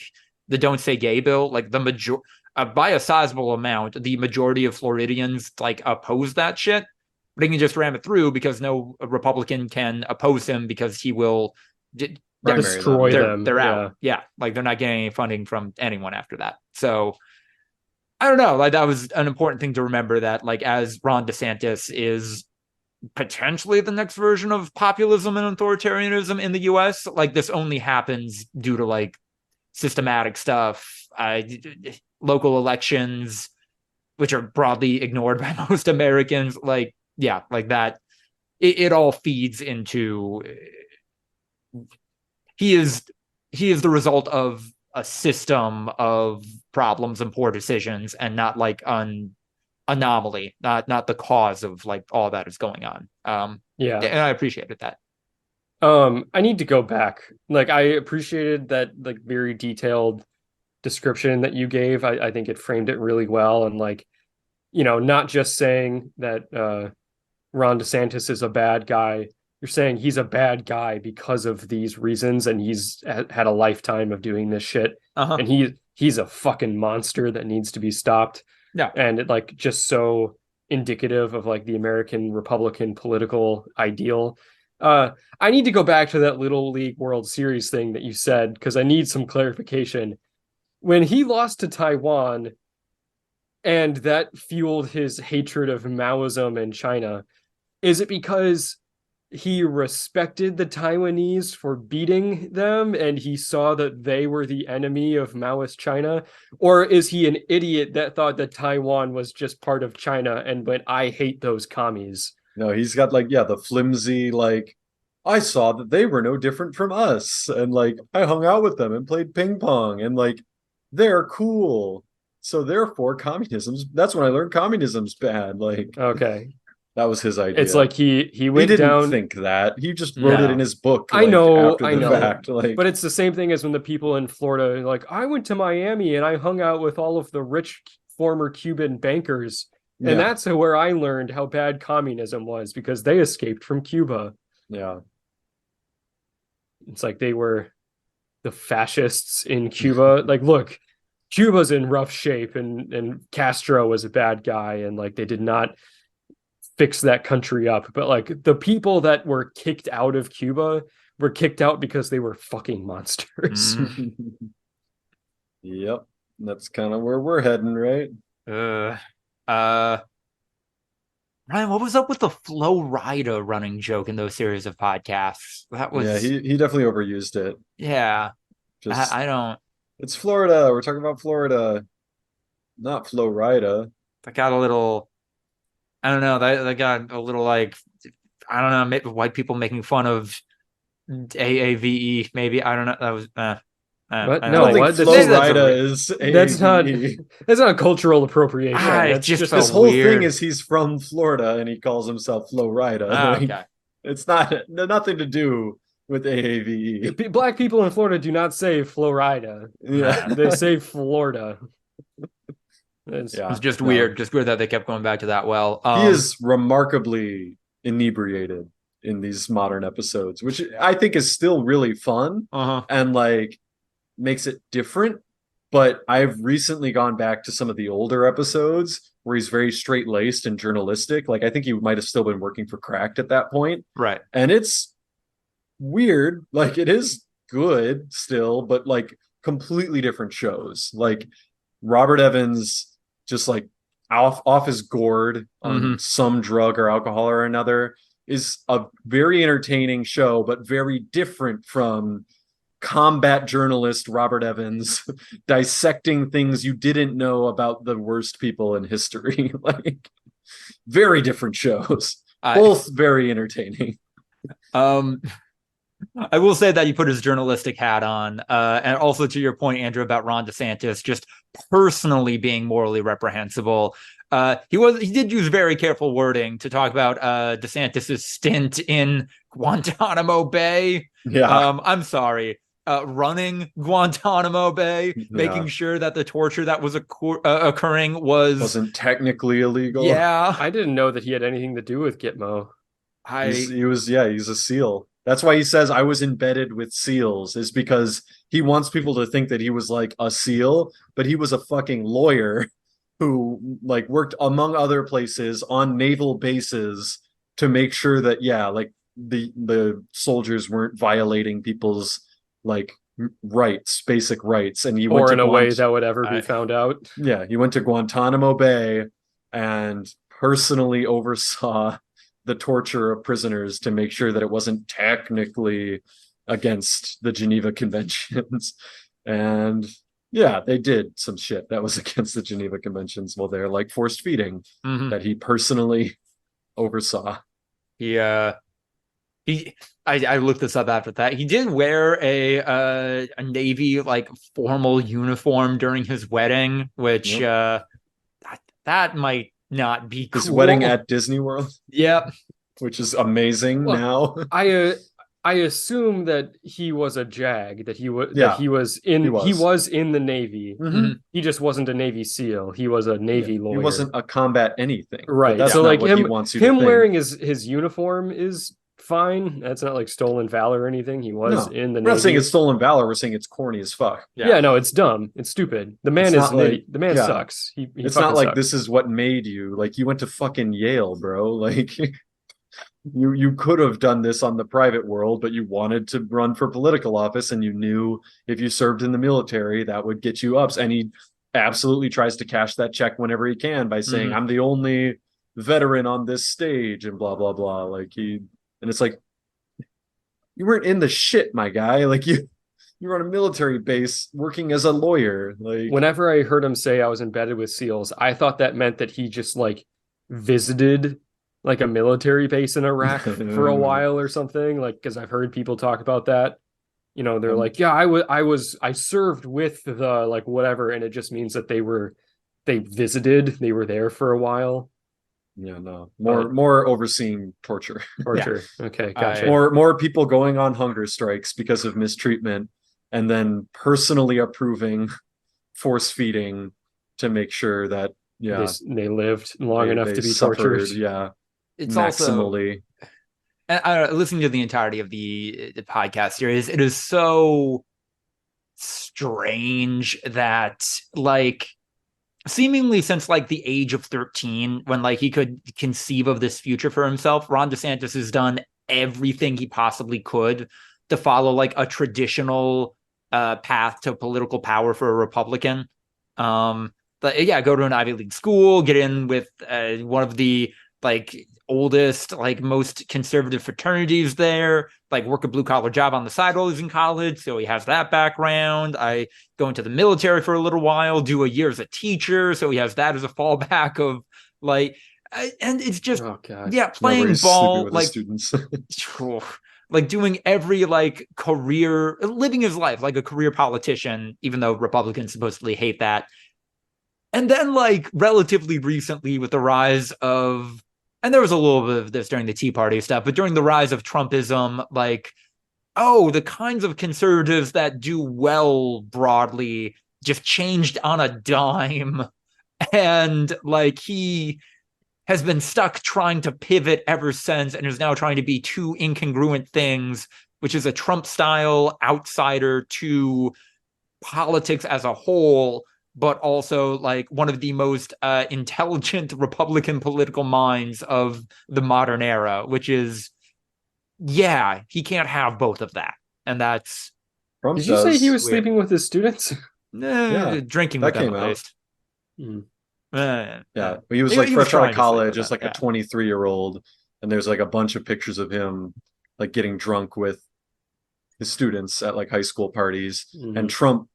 the Don't Say Gay bill, like the by a sizable amount, the majority of Floridians like oppose that shit. But he can just ram it through because no Republican can oppose him because he will destroy them. They're out. Yeah, like they're not getting any funding from anyone after that. So I don't know. Like that was an important thing to remember, that like as Ron DeSantis is potentially the next version of populism and authoritarianism in the US, like this only happens due to like systematic stuff, local elections, which are broadly ignored by most Americans. Like, yeah, like that. It all feeds into. He is the result of a system of problems and poor decisions, and not like an anomaly, not the cause of like all that is going on. And I appreciated that. I need to go back. Like I appreciated that like very detailed description that you gave. I think it framed it really well, and like, not just saying that Ron DeSantis is a bad guy. You're saying he's a bad guy because of these reasons, and he's had a lifetime of doing this shit, and he's a fucking monster that needs to be stopped. Yeah, and it like just so indicative of like the American Republican political ideal. I need to go back to that Little League World Series thing that you said, because I need some clarification. When he lost to Taiwan, and that fueled his hatred of Maoism and China, is it because he respected the Taiwanese for beating them and he saw that they were the enemy of Maoist China? Or is he an idiot that thought that Taiwan was just part of China and went, I hate those commies? No, he's got like, yeah, the flimsy, like, I saw that they were no different from us. And like, I hung out with them and played ping pong and like, they're cool. So therefore, that's when I learned communism's bad. Like, okay. That was his idea. It's like he went didn't down. think that. He just wrote it in his book. Like, I know. Fact. Like, but it's the same thing as when the people in Florida, like, I went to Miami and I hung out with all of the rich former Cuban bankers. And that's where I learned how bad communism was, because they escaped from Cuba. Yeah. It's like they were the fascists in Cuba. Like, look, Cuba's in rough shape and Castro was a bad guy. And like, they did not fix that country up, but like the people that were kicked out of Cuba were kicked out because they were fucking monsters. Yep, that's kind of where we're heading, right? Ryan, what was up with the Flo Rida running joke in those series of podcasts? That was he definitely overused it. Yeah, I don't. It's Florida. We're talking about Florida, not Flo Rida. That got a little. I don't know. They got a little like, I don't know, maybe white people making fun of AAVE. Maybe, I don't know. That was. What? I don't think Flo Rida is AAVE. That's not cultural appropriation. That's just this whole thing is he's from Florida and he calls himself Flo Rida. Okay. It's nothing to do with AAVE. Black people in Florida do not say Flo Rida. Yeah, they say Florida. It's just weird. Just weird that they kept going back to that. Well, he is remarkably inebriated in these modern episodes, which I think is still really fun and like makes it different. But I've recently gone back to some of the older episodes where he's very straight-laced and journalistic. Like, I think he might have still been working for Cracked at that point. Right. And it's weird. Like, it is good still, but like completely different shows. Like Robert Evans just like off his gourd on some drug or alcohol or another is a very entertaining show, but very different from combat journalist Robert Evans dissecting things you didn't know about the worst people in history. Like, very different shows, both very entertaining. I will say that you put his journalistic hat on, and also to your point, Andrew, about Ron DeSantis just personally being morally reprehensible. He did use very careful wording to talk about DeSantis's stint in Guantanamo Bay. Yeah, I'm sorry. Running Guantanamo Bay, making sure that the torture that was occurring wasn't technically illegal. Yeah, I didn't know that he had anything to do with Gitmo. He's a SEAL. That's why he says I was embedded with SEALs, is because he wants people to think that he was like a SEAL, but he was a fucking lawyer who like worked among other places on naval bases to make sure that like the soldiers weren't violating people's like basic rights, and he went in a way that would ever be found out. Yeah, he went to Guantanamo Bay and personally oversaw the torture of prisoners to make sure that it wasn't technically against the Geneva Conventions. And they did some shit that was against the Geneva Conventions while they're like forced feeding that he personally oversaw. I looked this up after that. He did wear a Navy like formal uniform during his wedding, which that might not be cool. His wedding at Disney World. Yep. Which is amazing now. I assume that he was a JAG, that he was he was in the Navy. He just wasn't a Navy SEAL. He was a Navy lawyer. He wasn't a combat anything. Right. That's so not like what he wants you to think. wearing his uniform is fine. That's not like stolen valor or anything. He was in the Navy. We're not saying it's stolen valor. We're saying it's corny as fuck. Yeah, no, it's dumb. It's stupid. The man the man sucks. It's not like this is what made you. Like, you went to fucking Yale, bro. Like, you could have done this on the private world, but you wanted to run for political office, and you knew if you served in the military, that would get you ups. And he absolutely tries to cash that check whenever he can by saying, I'm the only veteran on this stage and blah, blah, blah. Like, And it's like, you weren't in the shit, my guy. Like you were on a military base working as a lawyer. Like whenever I heard him say I was embedded with SEALs, I thought that meant that he just like visited like a military base in Iraq for a while or something. Like, because I've heard people talk about that. You know, they're like, yeah, I served with the like whatever, and it just means that they were there for a while. Yeah, no. More overseeing torture. Torture. Yeah. Okay, gotcha. More people going on hunger strikes because of mistreatment, and then personally approving force feeding to make sure that they lived long enough to be tortured. Yeah. It's maximally. Also, listening to the entirety of the podcast series, it is so strange that like seemingly since like the age of 13, when like he could conceive of this future for himself, Ron DeSantis has done everything he possibly could to follow like a traditional path to political power for a Republican. But yeah, go to an Ivy League school, get in with one of the like oldest, like most conservative fraternities there, like work a blue collar job on the side while he's in college. So he has that background. I go into the military for a little while, do a year as a teacher. So he has that as a fallback of like, and it's just, playing ball, like students. Like doing every like career, living his life like a career politician, even though Republicans supposedly hate that. And then like relatively recently with the rise of, and there was a little bit of this during the Tea Party stuff, but during the rise of Trumpism, like, oh, the kinds of conservatives that do well broadly just changed on a dime. And like he has been stuck trying to pivot ever since and is now trying to be two incongruent things, which is a Trump-style outsider to politics as a whole, but also like one of the most intelligent Republican political minds of the modern era, which is, yeah, he can't have both of that. And that's... Trump Did you say he was weird. Sleeping with his students? Drinking with them at least. Yeah, he was like fresh out of college as like a 23-year-old, and there's like a bunch of pictures of him like getting drunk with his students at like high school parties. And Trump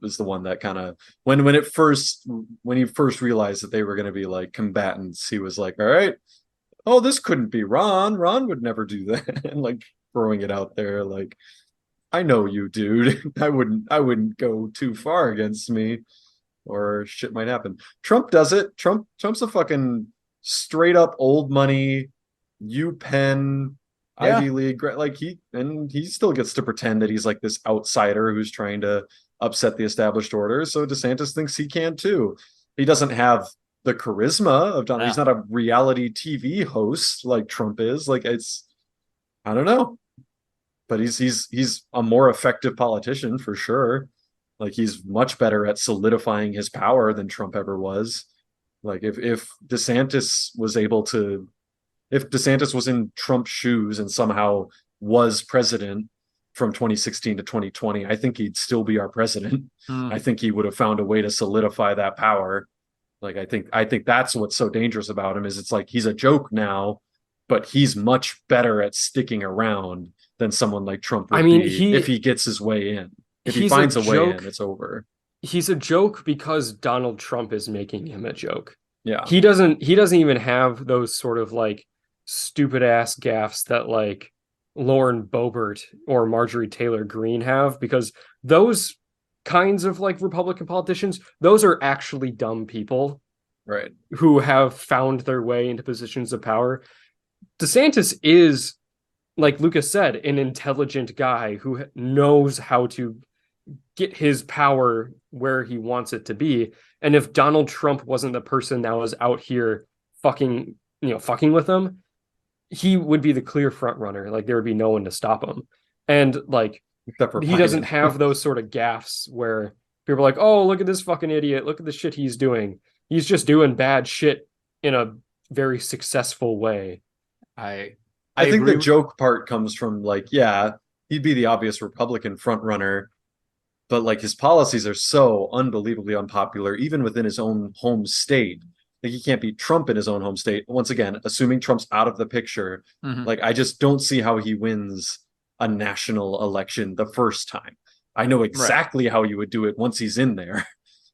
is the one that kind of when he first realized that they were going to be like combatants, he was like, all right, oh, this couldn't be Ron would never do that. And like throwing it out there like, I know you, dude. I wouldn't go too far against me or shit might happen. Trump does it. Trump's a fucking straight up old money UPenn Ivy League, like he still gets to pretend that he's like this outsider who's trying to upset the established order. So DeSantis thinks he can too. He doesn't have the charisma of Donald. He's not a reality TV host like Trump is. Like I don't know, but he's a more effective politician for sure. Like he's much better at solidifying his power than Trump ever was. Like if DeSantis was in Trump's shoes and somehow was president from 2016 to 2020, I think he'd still be our president. I think he would have found a way to solidify that power. Like I think that's what's so dangerous about him is it's like he's a joke now, but he's much better at sticking around than someone like Trump would be if he gets his way in. If he finds a way in, it's over. He's a joke because Donald Trump is making him a joke. Yeah. He doesn't even have those sort of like stupid ass gaffes that like Lauren Boebert or Marjorie Taylor Greene have, because those kinds of like Republican politicians, those are actually dumb people, right? Who have found their way into positions of power. DeSantis is, like Lucas said, an intelligent guy who knows how to get his power where he wants it to be. And if Donald Trump wasn't the person that was out here fucking with him, he would be the clear front runner. Like there would be no one to stop him. And like he doesn't have those sort of gaffes where people are like, oh, look at this fucking idiot, look at the shit he's doing. He's just doing bad shit in a very successful way. I think the joke part comes from like, yeah, he'd be the obvious Republican front runner, but like his policies are so unbelievably unpopular, even within his own home state. Like he can't beat Trump in his own home state. Once again, assuming Trump's out of the picture, like I just don't see how he wins a national election the first time. I know exactly how you would do it once he's in there.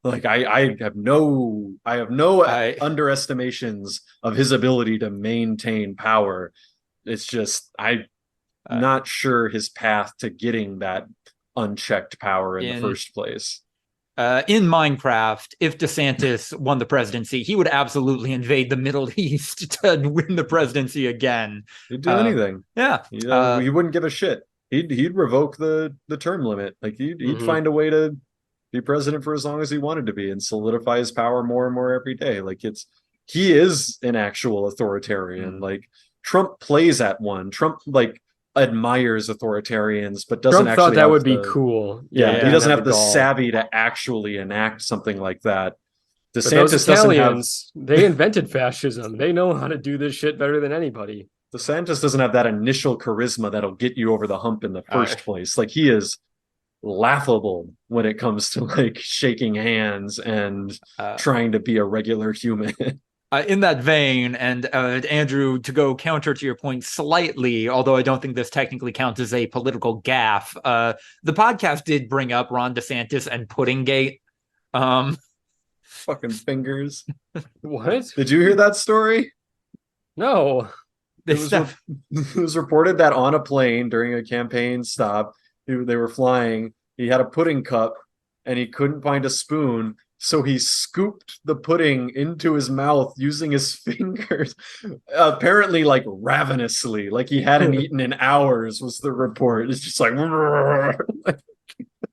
Like I have no underestimations of his ability to maintain power. It's just I'm not sure his path to getting that unchecked power in the first place. In Minecraft, if DeSantis won the presidency, he would absolutely invade the Middle East to win the presidency again. He'd do anything. Yeah. He wouldn't give a shit. He'd revoke the term limit. Like he'd find a way to be president for as long as he wanted to be and solidify his power more and more every day. Like he is an actual authoritarian. Like Trump plays at one. Trump like admires authoritarians, but doesn't Trump actually thought that would be cool. Yeah, he doesn't have the savvy to actually enact something like that. DeSantis those Italians, they invented fascism. They know how to do this shit better than anybody. DeSantis doesn't have that initial charisma that'll get you over the hump in the first place. Like he is laughable when it comes to like shaking hands and trying to be a regular human. In that vein, and Andrew, to go counter to your point slightly, although I don't think this technically counts as a political gaffe, the podcast did bring up Ron DeSantis and Puddinggate. Fucking fingers. What? Did you hear that story? No. It was reported that on a plane during a campaign stop, they were flying, he had a pudding cup and he couldn't find a spoon. So he scooped the pudding into his mouth using his fingers, apparently like ravenously, like he hadn't eaten in hours was the report. It's just like...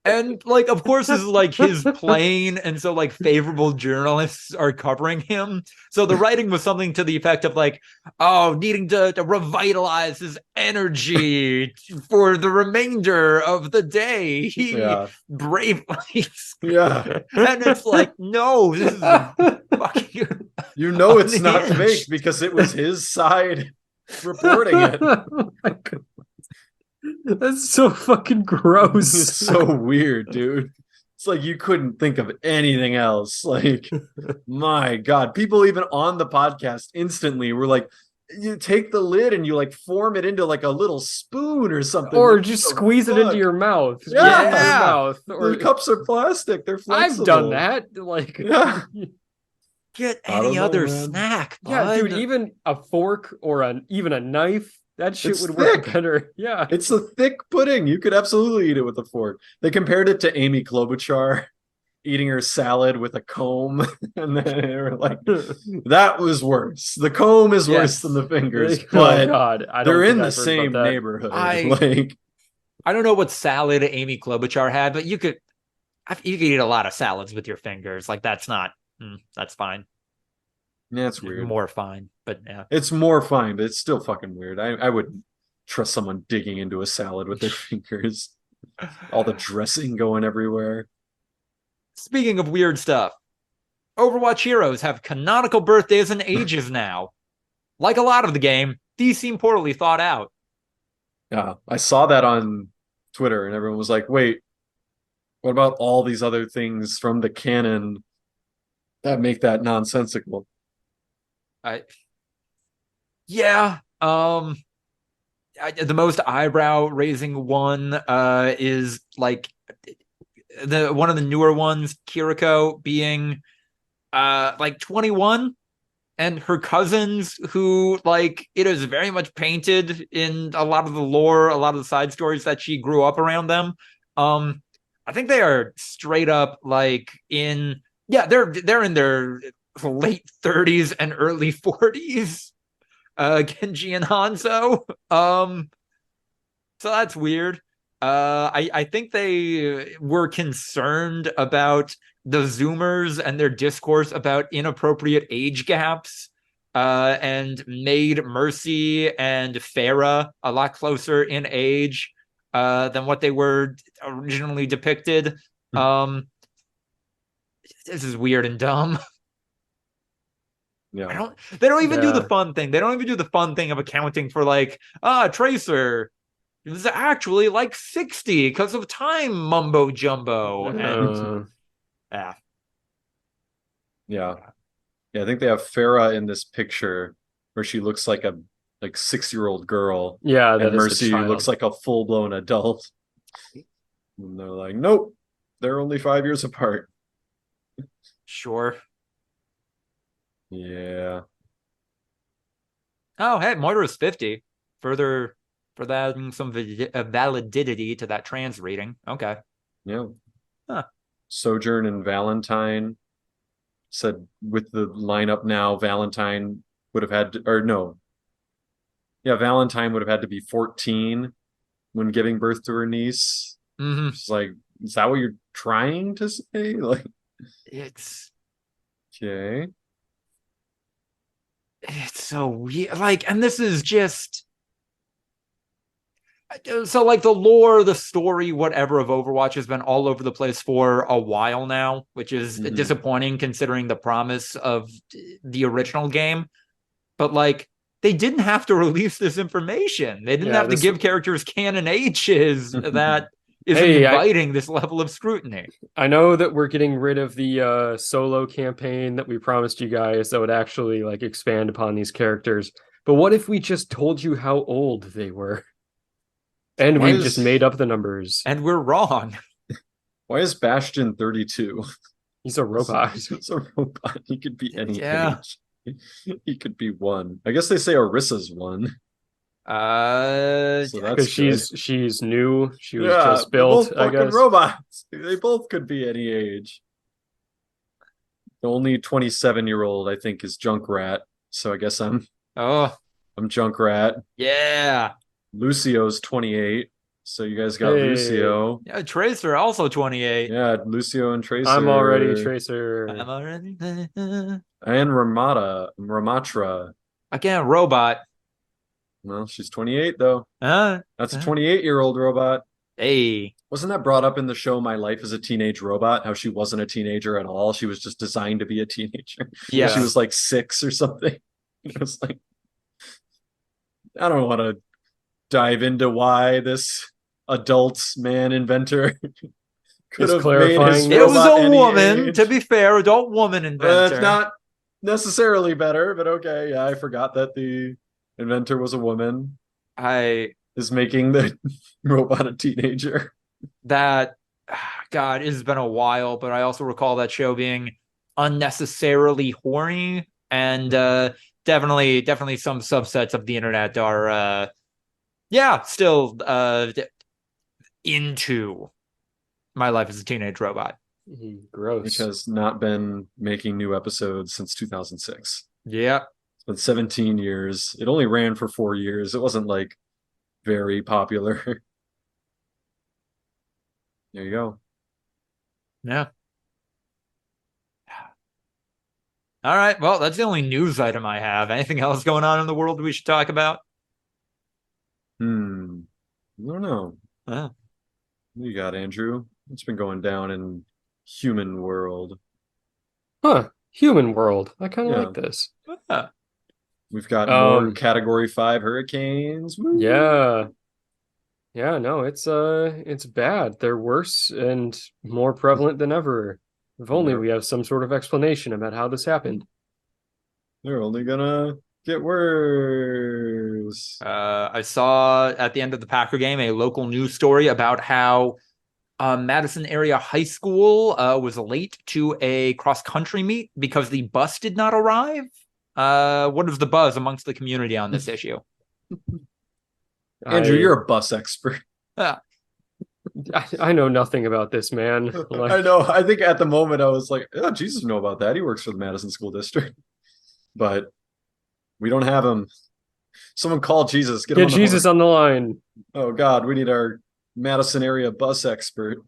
And like, of course, this is like his plane, and so like favorable journalists are covering him. So the writing was something to the effect of like, oh, needing to revitalize his energy for the remainder of the day. He bravely, and it's like, no, this is fucking. You know, it's not fake because it was his side reporting it. Oh my God. That's so fucking gross. It's so weird, dude. It's like you couldn't think of anything else. Like, my God. People even on the podcast instantly were like, you take the lid and you like form it into like a little spoon or something. Or just squeeze it into your mouth. Yeah. Your mouth. Or the cups are plastic. They're flexible. I've done that. Like, get any other snack, bud. Yeah, dude, even a fork or even a knife. That shit would work better. Yeah. It's a thick pudding. You could absolutely eat it with a fork. They compared it to Amy Klobuchar eating her salad with a comb. And then they were like, that was worse. The comb is worse than the fingers. But they're in the same neighborhood. I don't know what salad Amy Klobuchar had, but you could eat a lot of salads with your fingers. Like that's fine. Yeah, it's weird. More fine, but yeah. It's more fine, but it's still fucking weird. I wouldn't trust someone digging into a salad with their fingers. All the dressing going everywhere. Speaking of weird stuff, Overwatch heroes have canonical birthdays and ages now. Like a lot of the game, these seem poorly thought out. Yeah, I saw that on Twitter, and everyone was like, wait, what about all these other things from the canon that make that nonsensical? The most eyebrow raising one is like one of the newer ones, Kiriko, being like 21, and her cousins, who like it is very much painted in a lot of the lore, a lot of the side stories that she grew up around them. I think they are straight up like they're in their late 30s and early 40s, Genji and Hanzo. So that's weird. I think they were concerned about the Zoomers and their discourse about inappropriate age gaps, and made Mercy and Farah a lot closer in age than what they were originally depicted. This is weird and dumb. Yeah. They don't even do the fun thing. They don't even do the fun thing of accounting for like, Tracer is actually like 60 because of time mumbo jumbo. And yeah. Yeah, I think they have Farah in this picture where she looks like a 6-year-old girl. Yeah, that and is a Mercy child. looks like a full-blown adult. And they're like, nope, they're only 5 years apart. Sure. Yeah. Oh, hey, Moira's 50. Further adding some validity to that trans reading. Okay. Yeah. Huh. Sojourn and Valentine said with the lineup now, Valentine would have had to, or no. Yeah, Valentine would have had to be 14 when giving birth to her niece. Mm-hmm. It's like, is that what you're trying to say? Like, it's okay. It's so weird. Like, and this is just so like the lore, the story, whatever of Overwatch has been all over the place for a while now, which is disappointing considering the promise of the original game. But like, they didn't have to release this information. They didn't have to give characters canon ages that isn't inviting this level of scrutiny. I know that we're getting rid of the solo campaign that we promised you guys that would actually like expand upon these characters. But what if we just told you how old they were? And we just made up the numbers. And we're wrong. Why is Bastion 32? He's a robot. He's a robot. He could be any age. He could be 1. I guess they say Orissa's 1. So that's she's new. She was just built. I guess robots. They both could be any age. The only 27-year-old I think is Junkrat. So I guess I'm Junkrat. Yeah. Lucio's 28. So you guys got Lucio. Yeah, Tracer also 28. Yeah, Lucio and Tracer. I'm already Tracer. And Ramatra. Again, robot. Well, she's 28 though. That's a 28-year-old robot. Hey. Wasn't that brought up in the show My Life as a Teenage Robot? How she wasn't a teenager at all. She was just designed to be a teenager. Yeah. She was like 6 or something. It was like, I don't want to dive into why this adult man inventor could have clarifying. It was a woman, age. To be fair, adult woman inventor. It's not necessarily better, but okay. Yeah, I forgot that the inventor was a woman. Is making the robot a teenager. That, God, it has been a while, but I also recall that show being unnecessarily horny, and definitely some subsets of the internet are still into My Life as a Teenage Robot. Gross. Which has not been making new episodes since 2006. Yeah. It's been 17 years. It only ran for 4 years. It wasn't like very popular. There you go. Yeah. All right. Well, that's the only news item I have. Anything else going on in the world we should talk about? I don't know. What you got, Andrew? What's been going down in human world? Human world. I kind of like this. We've got more Category 5 hurricanes. Woo! Yeah. Yeah, no, it's bad. They're worse and more prevalent than ever. If only we have some sort of explanation about how this happened. They're only gonna get worse. I saw at the end of the Packer game a local news story about how Madison area high school was late to a cross-country meet because the bus did not arrive. What is the buzz amongst the community on this issue? Andrew, you're a bus expert. I know nothing about this, man. Like, I know. I think at the moment I was like, oh, Jesus know about that. He works for the Madison School District. But we don't have him. Someone call Jesus. Get Jesus on the line. Oh, God. We need our Madison area bus expert.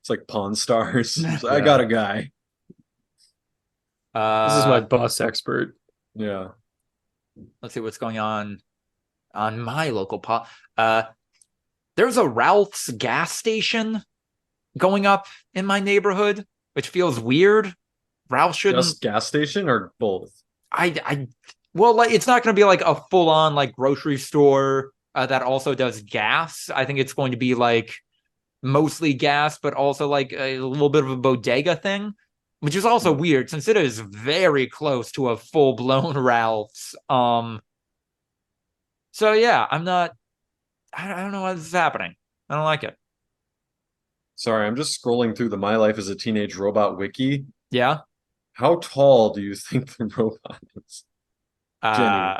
It's like Pawn Stars. Yeah. I got a guy. This is my bus expert. Yeah. Let's see what's going on my local there's a Ralph's gas station going up in my neighborhood, which feels weird. Ralph shouldn't. Just gas station or both? Well, like, it's not going to be like a full-on like grocery store that also does gas. I think it's going to be like mostly gas, but also like a little bit of a bodega thing. which is also weird since it is very close to a full-blown Ralph's. So yeah, I don't know why this is happening. I don't like it. Sorry, I'm just scrolling through the My Life as a Teenage Robot wiki. Yeah. How tall do you think the robot is? Jenny.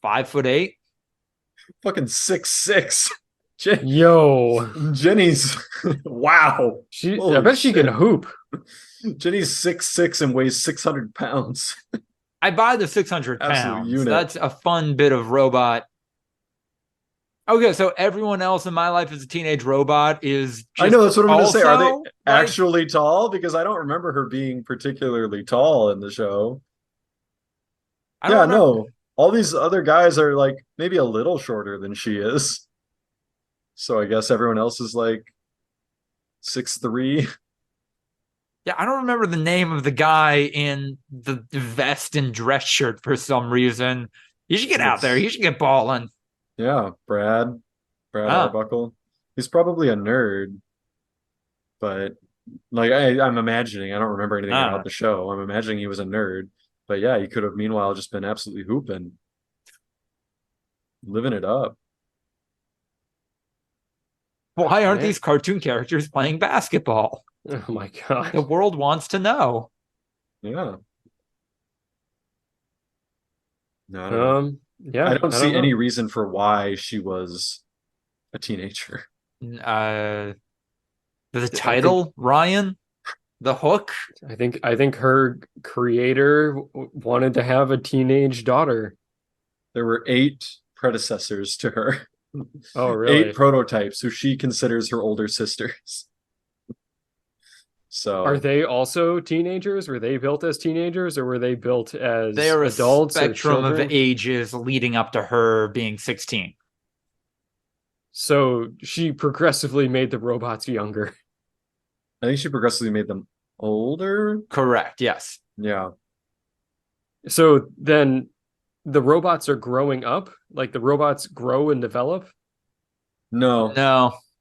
5'8". Fucking 6'6". Yo, Jenny's wow. I bet she can hoop. Jenny's 6'6" and weighs 600 pounds. I buy the 600 Absolute pounds. unit. That's a fun bit of robot. Okay, so everyone else in My Life as a Teenage Robot is just I know, that's what I'm going to say. Are they like, actually tall? Because I don't remember her being particularly tall in the show. Yeah, no. All these other guys are like maybe a little shorter than she is. So I guess everyone else is like 6'3". Yeah, I don't remember the name of the guy in the vest and dress shirt for some reason. You should get out there. You should get balling. Yeah, Brad Arbuckle. He's probably a nerd, but like I'm imagining, I don't remember anything about the show. I'm imagining he was a nerd, but yeah, he could have meanwhile just been absolutely hooping, living it up. Why aren't these cartoon characters playing basketball? Oh my god. The world wants to know. Yeah. No, I don't know. Yeah, I don't see any reason for why she was a teenager. The title, Ryan, the hook. I think her creator wanted to have a teenage daughter. There were 8 predecessors to her. Oh, really? 8 prototypes who she considers her older sisters. So are they also teenagers? Were they built as teenagers, or were they built as they are adults? A spectrum of ages leading up to her being 16. So she progressively made the robots younger. I think she progressively made them older. Correct. Yes. Yeah. So then the robots are growing up? Like the robots grow and develop? No.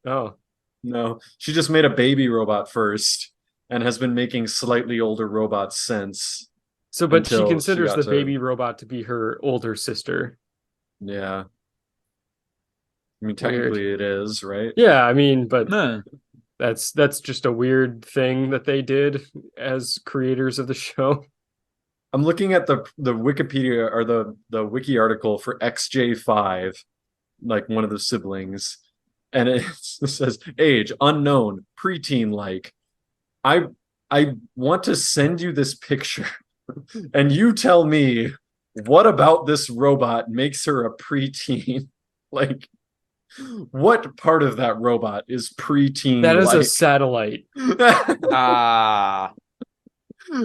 Oh. No. She just made a baby robot first and has been making slightly older robots since. So, but she considers the baby robot to be her older sister. Yeah. I mean, technically it is, right? Yeah, I mean, but that's just a weird thing that they did as creators of the show. I'm looking at the Wikipedia or the wiki article for XJ5, like one of the siblings, and it says age unknown, preteen like. I want to send you this picture, and you tell me what about this robot makes her a preteen? Like, what part of that robot is preteen? That is a satellite.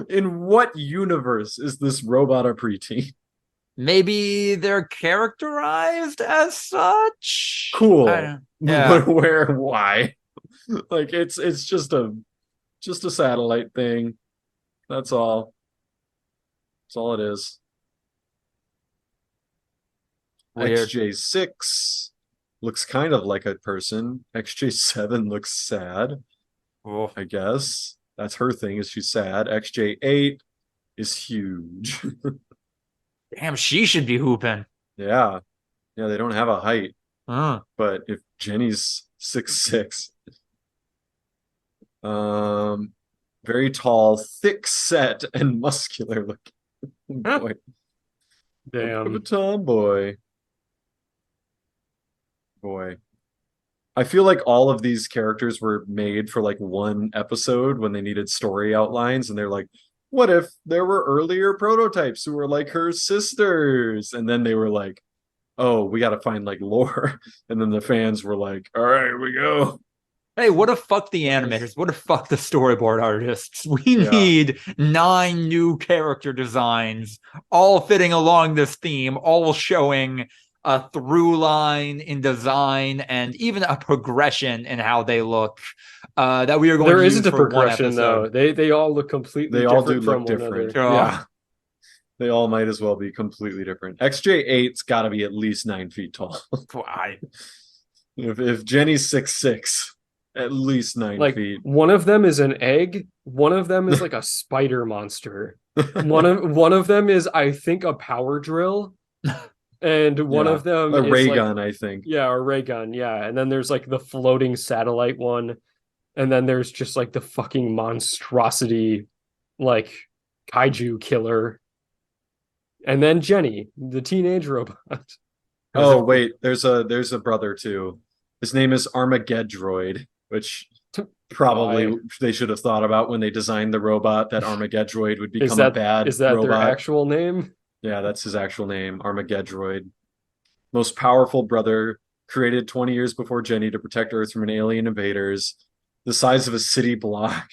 In what universe is this robot a preteen? Maybe they're characterized as such. Cool. Yeah. Where? Why? Like it's just a satellite thing. That's all. That's all it is. Weird. XJ6 looks kind of like a person. XJ7 looks sad. Oh, I guess that's her thing. Is she's sad? XJ8 is huge. Damn, she should be hooping. Yeah, they don't have a height. But if Jenny's 6'6", very tall, thick set, and muscular looking. Boy. Damn. A tomboy. Boy. I feel like all of these characters were made for like one episode when they needed story outlines, and they're like, what if there were earlier prototypes who were like her sisters? And then they were like, oh, we got to find like lore. And then the fans were like, all right, here we go. Hey, what if fuck the animators? What if fuck the storyboard artists? We need 9 new character designs, all fitting along this theme, all showing a through line in design and even a progression in how they look. That we are going. There isn't a progression though. They all look completely. They all do look different. Yeah, they all might as well be completely different. XJ8's got to be at least 9 feet tall. Why? If Jenny's 6'6", at least 9 Like feet. one of them is an egg, one of them is like a spider monster. One of them is, I think, a power drill. And one of them a is ray like, gun, I think. Yeah, a ray gun, yeah. And then there's like the floating satellite one. And then there's just like the fucking monstrosity, like kaiju killer. And then Jenny, the teenage robot. Oh wait, there's a brother too. His name is Armageddroid, which probably Why? they should have thought about when they designed the robot that Armageddroid would become a bad is that robot. their actual name? Yeah, that's his actual name, Armageddroid. Most powerful brother, created 20 years before Jenny to protect Earth from an alien invaders, the size of a city block.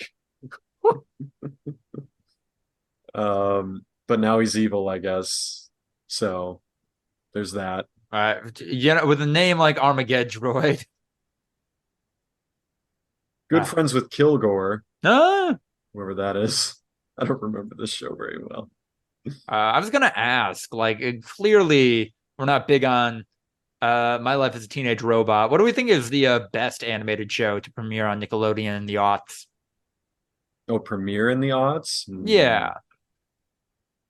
But now he's evil, I guess. So there's that. With a name like Armageddroid. Good friends with Kilgore. Ah. Whoever that is. I don't remember this show very well. I was gonna ask, like, clearly we're not big on My Life as a Teenage Robot. What do we think is the best animated show to premiere on Nickelodeon in the aughts? Oh, premiere in the aughts? Yeah. I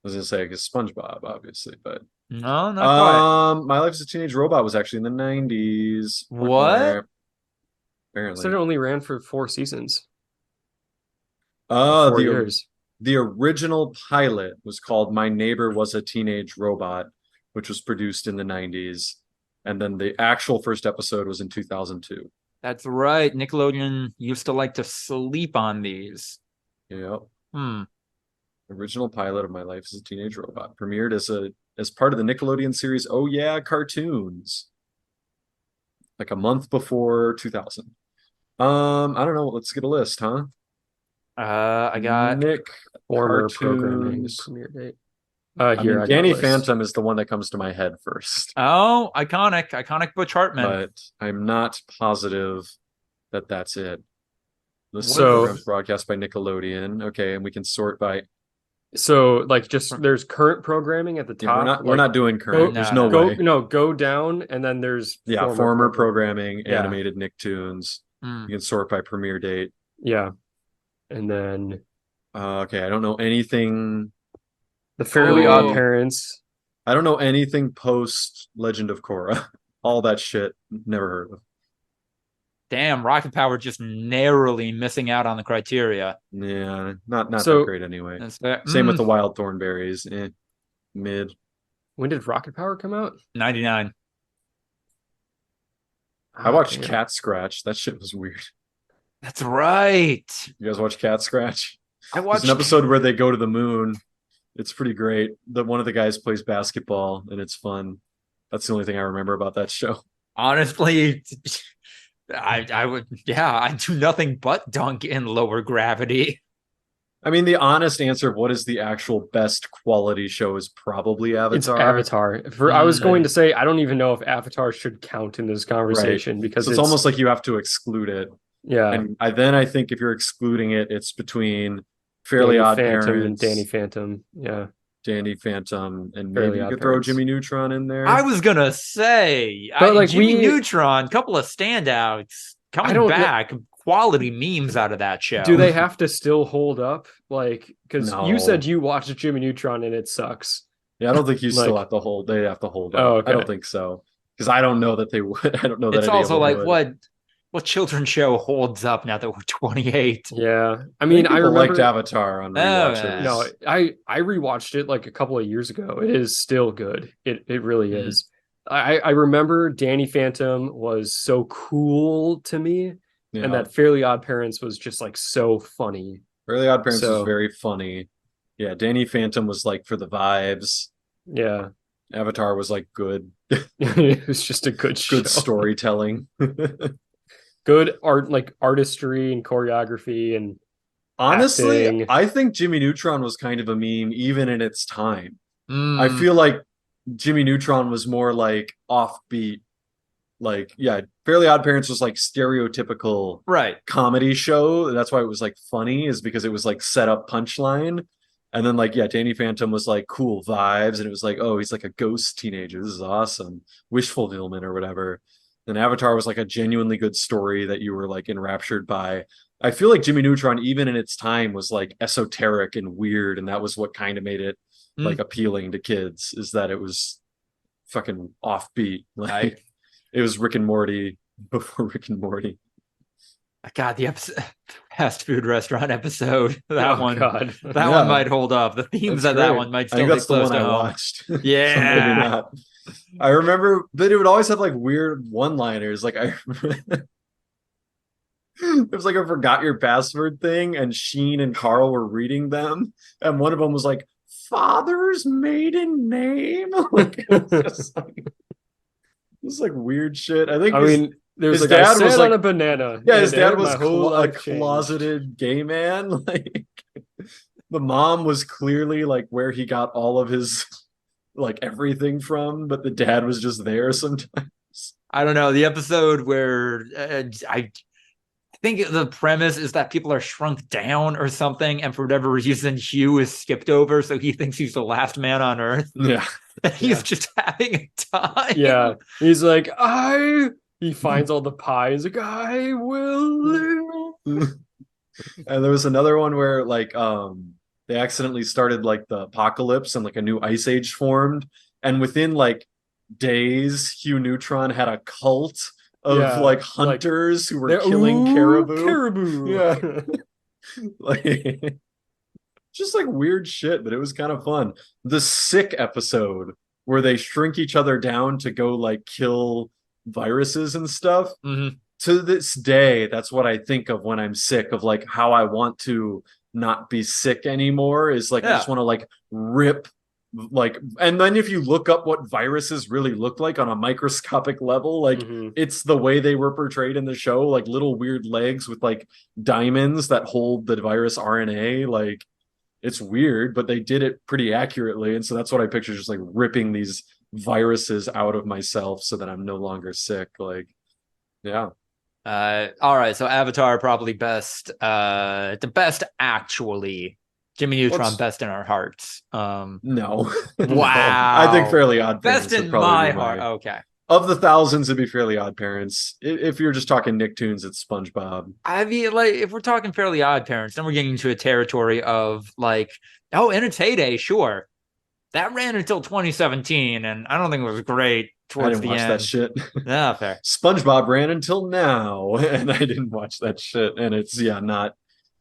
was gonna say because SpongeBob, obviously, but no, not quite. My Life as a Teenage Robot was actually in the 90s. What? So it only ran for 4 seasons. 4 years. The original pilot was called My Neighbor Was a Teenage Robot, which was produced in the 90s. And then the actual first episode was in 2002. That's right. Nickelodeon used to like to sleep on these. Yep. Hmm. Original pilot of My Life as a Teenage Robot premiered as part of the Nickelodeon series Oh Yeah Cartoons, like a month before 2000. I don't know. Let's get a list, huh? I got Nick former cartoons. programming premiere date. I mean, Danny Phantom is the one that comes to my head first. Oh, iconic Butch Hartman. But I'm not positive that that's it. So programs broadcast by Nickelodeon. Okay, and we can sort by. So like just there's current programming at the top. Yeah, we're not doing current. There's no way. Go down and then there's former programming, animated Nicktoons. You can sort by premiere date. Yeah. And then okay, I don't know anything. The Fairly Odd Parents. I don't know anything post Legend of Korra. All that shit, never heard of. Damn, Rocket Power just narrowly missing out on the criteria. Yeah, not that great anyway. Same with the Wild Thornberries. Mid. When did Rocket Power come out? 99. I watched Cat Scratch. That shit was weird. That's right. You guys watch Cat Scratch? I watched an episode where they go to the moon. It's pretty great. One of the guys plays basketball and it's fun. That's the only thing I remember about that show. Honestly, I do nothing but dunk in lower gravity. I mean, the honest answer of what is the actual best quality show is probably Avatar. It's Avatar. I was going to say, I don't even know if Avatar should count in this conversation because it's almost like you have to exclude it. Yeah. And then I think if you're excluding it, it's between Fairly Odd Parents and Danny Phantom. Yeah. Danny Phantom, and maybe you could throw Jimmy Neutron in there. I was gonna say, Jimmy Neutron, couple of standouts coming back, quality memes out of that show. Do they have to still hold up? Like, because you said you watched Jimmy Neutron and it sucks. Yeah, I don't think you still have to hold. They have to hold up. Okay. I don't think so because I don't know that they would. I don't know that it's also like what children's show holds up now that we're 28? Yeah, I mean, I remember liked Avatar on rewatches. No, I rewatched it like a couple of years ago. It is still good. It really is. I remember Danny Phantom was so cool to me, and that Fairly Odd Parents was just like so funny. Fairly Odd Parents was very funny. Yeah, Danny Phantom was like for the vibes. Yeah, Avatar was like good. It was just a good show. Good storytelling. Good art, like artistry and choreography, and honestly, acting. I think Jimmy Neutron was kind of a meme even in its time. I feel like Jimmy Neutron was more like offbeat. Like, yeah, Fairly Odd Parents was like stereotypical comedy show. That's why it was like funny, is because it was like set up punchline. And then like, yeah, Danny Phantom was like cool vibes, and it was like, oh, he's like a ghost teenager. This is awesome. Wish fulfillment or whatever. And Avatar was like a genuinely good story that you were like enraptured by. I feel like Jimmy Neutron, even in its time, was like esoteric and weird, and that was what kind of made it like appealing to kids, is that it was fucking offbeat. Like it was Rick and Morty before Rick and Morty. God, the fast food restaurant episode. That one might hold up. The themes of that one might still be close to home. Watched. Yeah. So maybe not. I remember, but it would always have like weird one-liners. Like I remember it was like a forgot your password thing, and Sheen and Carl were reading them, and one of them was like, father's maiden name. Like it's like weird shit. I mean, there's his like, dad was like on a banana. Yeah, his dad was a closeted gay man. Like the mom was clearly like where he got all of his like everything from, but the dad was just there sometimes. I don't know. The episode where I think the premise is that people are shrunk down or something, and for whatever reason, Hugh is skipped over, so he thinks he's the last man on Earth. Yeah. And he's just having a time. Yeah. He's like, he finds all the pie. He's like, I will live. And there was another one where like they accidentally started like the apocalypse and like a new ice age formed, and within like days Hugh Neutron had a cult of like hunters who were killing caribou. Yeah. Like just like weird shit, but it was kind of fun. The sick episode where they shrink each other down to go like kill viruses and stuff. To this day, that's what I think of when I'm sick, of like how I want to not be sick anymore, is like I just want to like rip like, and then if you look up what viruses really look like on a microscopic level, like it's the way they were portrayed in the show, like little weird legs with like diamonds that hold the virus RNA. Like it's weird, but they did it pretty accurately, and so that's what I picture, just like ripping these viruses out of myself so that I'm no longer sick. Like all right, so Avatar probably best, the best actually. Jimmy Neutron best in our hearts. No. Wow. I think Fairly Odd Parents best in my heart. Okay. Of the thousands, it'd be Fairly Odd Parents. If you're just talking Nicktoons, it's SpongeBob. I mean, like, if we're talking Fairly Odd Parents, then we're getting into a territory of like, in its heyday, sure. That ran until 2017, and I don't think it was great towards the end. I didn't watch that shit. Yeah, fair. SpongeBob ran until now, and I didn't watch that shit. And it's, not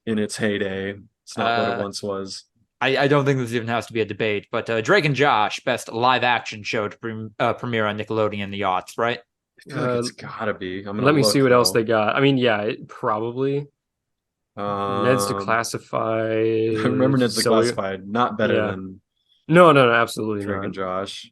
in its heyday. It's not what it once was. I don't think this even has to be a debate, but Drake and Josh, best live action show to premiere on Nickelodeon, the aughts, right? I feel like it's gotta be. Let me see what else they got. I mean, probably. Ned's Declassified. I remember Ned's Declassified. Not better than. No, absolutely Drake not. And Josh.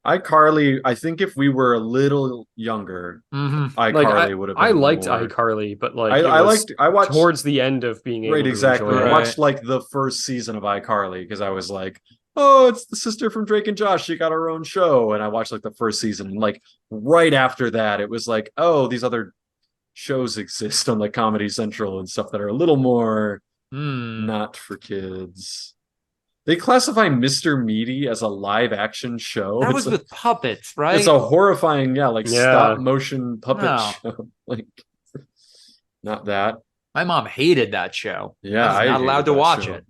iCarly, I think if we were a little younger, iCarly would have been I liked more. iCarly, but like I watched towards the end of being able to exactly. enjoy it. I watched like the first season of iCarly because I was like, oh, it's the sister from Drake and Josh. She got her own show. And I watched like the first season. And like right after that, it was like, oh, these other shows exist on like Comedy Central and stuff that are a little more not for kids. They classify Mr. Meaty as a live action show. That was with puppets, right? It's a horrifying, stop motion puppet show. Like, not that. My mom hated that show. Yeah, I was not allowed to watch it.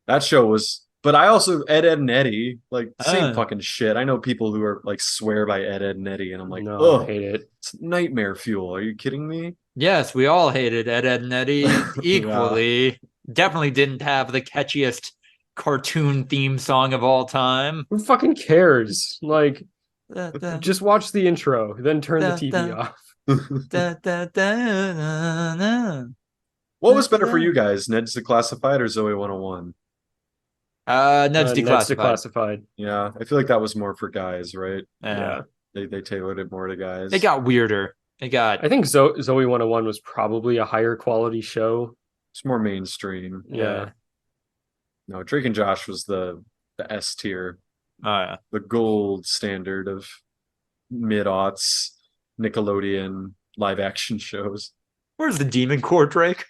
That show was, but I also Ed and Eddie, like same fucking shit. I know people who are like swear by Ed and Eddie, and I'm like, I hate it. It's nightmare fuel. Are you kidding me? Yes, we all hated Ed and Eddie equally. Definitely didn't have the catchiest cartoon theme song of all time. Who fucking cares? Like, just watch the intro, then turn the TV off. What was better for you guys, Ned's Declassified or Zoe 101? Ned's Declassified. Yeah, I feel like that was more for guys, right? Yeah. They tailored it more to guys. It got weirder. I think Zoe 101 was probably a higher quality show. It's more mainstream. Yeah. No, Drake and Josh was the S tier. Oh, yeah. The gold standard of mid-aughts Nickelodeon live action shows. Where's the Demon Core, Drake?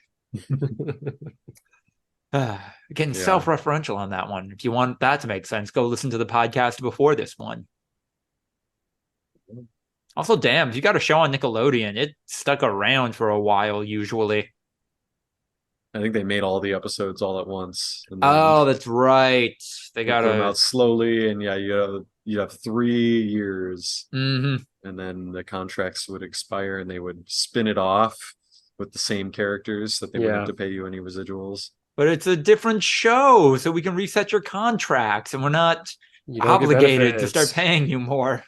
Getting self-referential on that one. If you want that to make sense, go listen to the podcast before this one. Also, damn, if you got a show on Nickelodeon, it stuck around for a while usually. I think they made all the episodes all at once. And Oh, that's right. They put them out gotta. slowly, and yeah, you have 3 years, Mm-hmm. and then the contracts would expire, and they would spin it off with the same characters, that they wouldn't have to pay you any residuals. But it's a different show, so we can reset your contracts, and we're not obligated to start paying you more.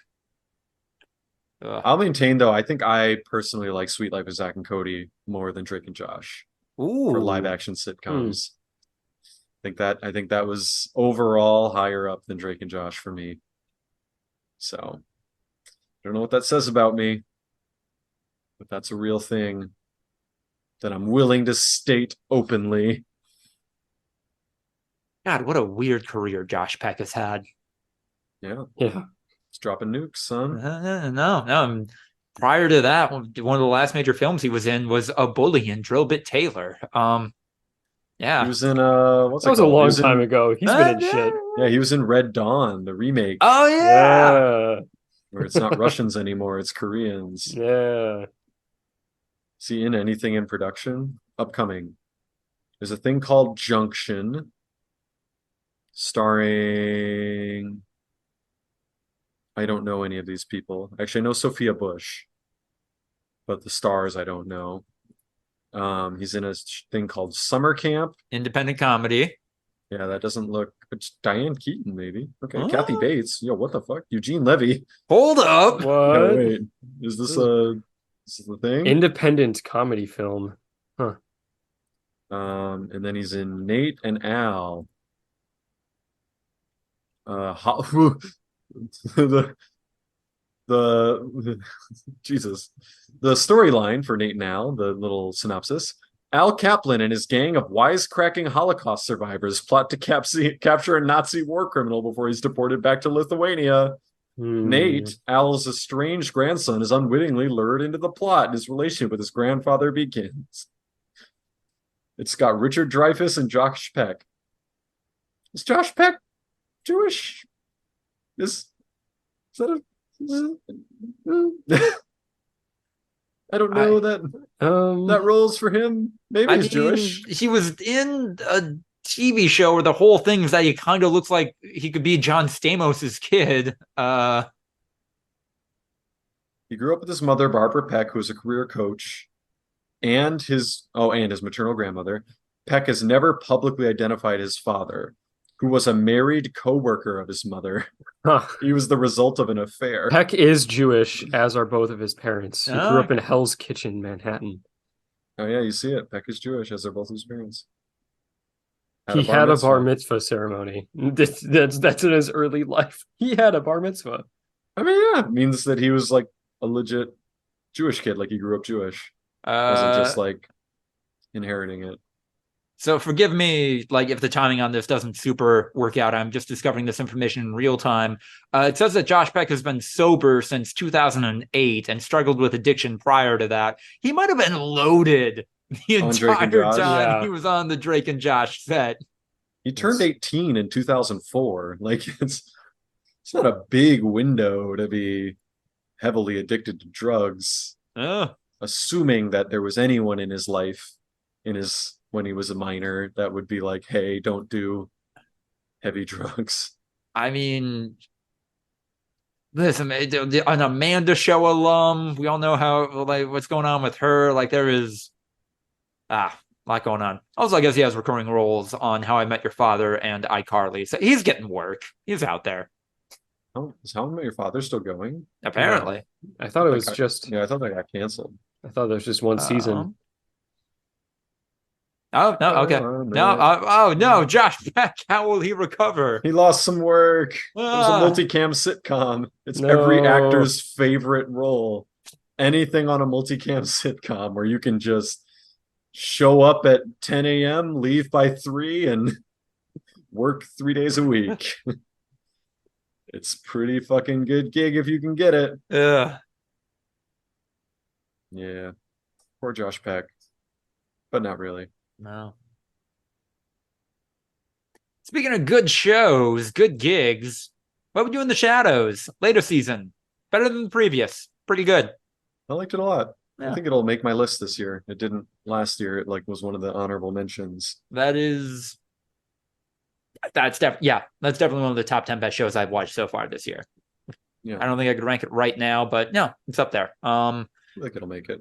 Ugh. I'll maintain, though, I think I personally like Sweet Life of Zack and Cody more than Drake and Josh for live action sitcoms. I think that was overall higher up than Drake and Josh for me. So I don't know what that says about me, but that's a real thing that I'm willing to state openly. God, what a weird career Josh Peck has had. Yeah. It's dropping nukes, son. No. Prior to that, one of the last major films he was in was A Bully and Drillbit Taylor. Yeah. He was in what's that was a long time ago. He's been in shit. Yeah, he was in Red Dawn, the remake. Oh yeah. Where it's not Russians anymore, it's Koreans. Yeah. Is he in anything in production? Upcoming. There's a thing called Junction, starring, I don't know any of these people. Actually, I know Sophia Bush, but the stars I don't know. He's in a thing called Summer Camp. Independent comedy. Yeah, that doesn't look. It's Diane Keaton, maybe. Okay, Kathy Bates. Yo, what the fuck? Eugene Levy. Hold up. What? No, wait. Is this the thing? Independent comedy film. Huh. And then he's in Nate and Al. The Jesus, the storyline for Nate and Al, the little synopsis: Al Kaplan and his gang of wisecracking Holocaust survivors plot to capture a Nazi war criminal before he's deported back to Lithuania. Nate, Al's estranged grandson, is unwittingly lured into the plot, and his relationship with his grandfather begins. It's got Richard Dreyfuss and Josh Peck. Is Josh Peck Jewish? Is that a... I don't know that role's for him. Maybe he's Jewish. He was in a TV show where the whole thing is that he kind of looks like he could be John Stamos's kid. He grew up with his mother, Barbara Peck, who was a career coach, and his maternal grandmother. Peck has never publicly identified his father, who was a married co-worker of his mother. Huh. He was the result of an affair. Peck is Jewish, as are both of his parents. He grew up in Hell's Kitchen, Manhattan. Oh yeah, you see it. Peck is Jewish, as are both his parents. He had a bar mitzvah ceremony. That's in his early life. He had a bar mitzvah. I mean, yeah, it means that he was like a legit Jewish kid, like he grew up Jewish. Wasn't just like inheriting it. So forgive me, like if the timing on this doesn't super work out. I'm just discovering this information in real time. It says that Josh Peck has been sober since 2008 and struggled with addiction prior to that. He might have been loaded the entire time he was on the Drake and Josh set. He turned 18 in 2004. Like it's not a big window to be heavily addicted to drugs. Assuming that there was anyone in his life, when he was a minor, that would be like, hey, don't do heavy drugs. I mean, listen, an Amanda Show alum. We all know what's going on with her. Like there is a lot going on. Also, I guess he has recurring roles on How I Met Your Father and iCarly. So he's getting work. He's out there. Oh, is How I Met Your Father still going? Apparently. I thought it was just... Yeah, I thought that got canceled. I thought there was just one season. Oh, no, okay. No, Josh Peck, how will he recover? He lost some work. It was a multicam sitcom. It's every actor's favorite role. Anything on a multicam sitcom where you can just show up at 10 a.m., leave by 3, and work 3 days a week. It's pretty fucking good gig if you can get it. Yeah. Poor Josh Peck. But not really. No. Speaking of good shows, good gigs, what we do in the shadows? Later season. Better than the previous. pretty good. I liked it a lot. Yeah. I think it'll make my list this year. It didn't last year. It like was one of the honorable mentions. That's definitely one of the top 10 best shows I've watched so far this year. Yeah. I don't think I could rank it right now, but no, it's up there. I think it'll make it.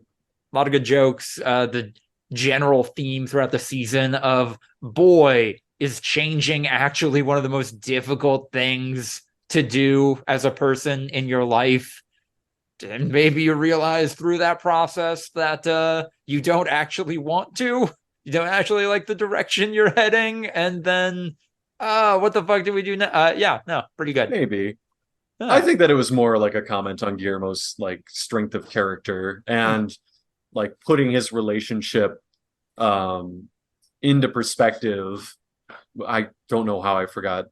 A lot of good jokes. The general theme throughout the season of boy, is changing actually one of the most difficult things to do as a person in your life. And maybe you realize through that process that you don't actually want to. You don't actually like the direction you're heading. And then, what the fuck do we do now? Pretty good. Maybe. I think that it was more like a comment on Guillermo's like strength of character and like putting his relationship into perspective. I don't know how I forgot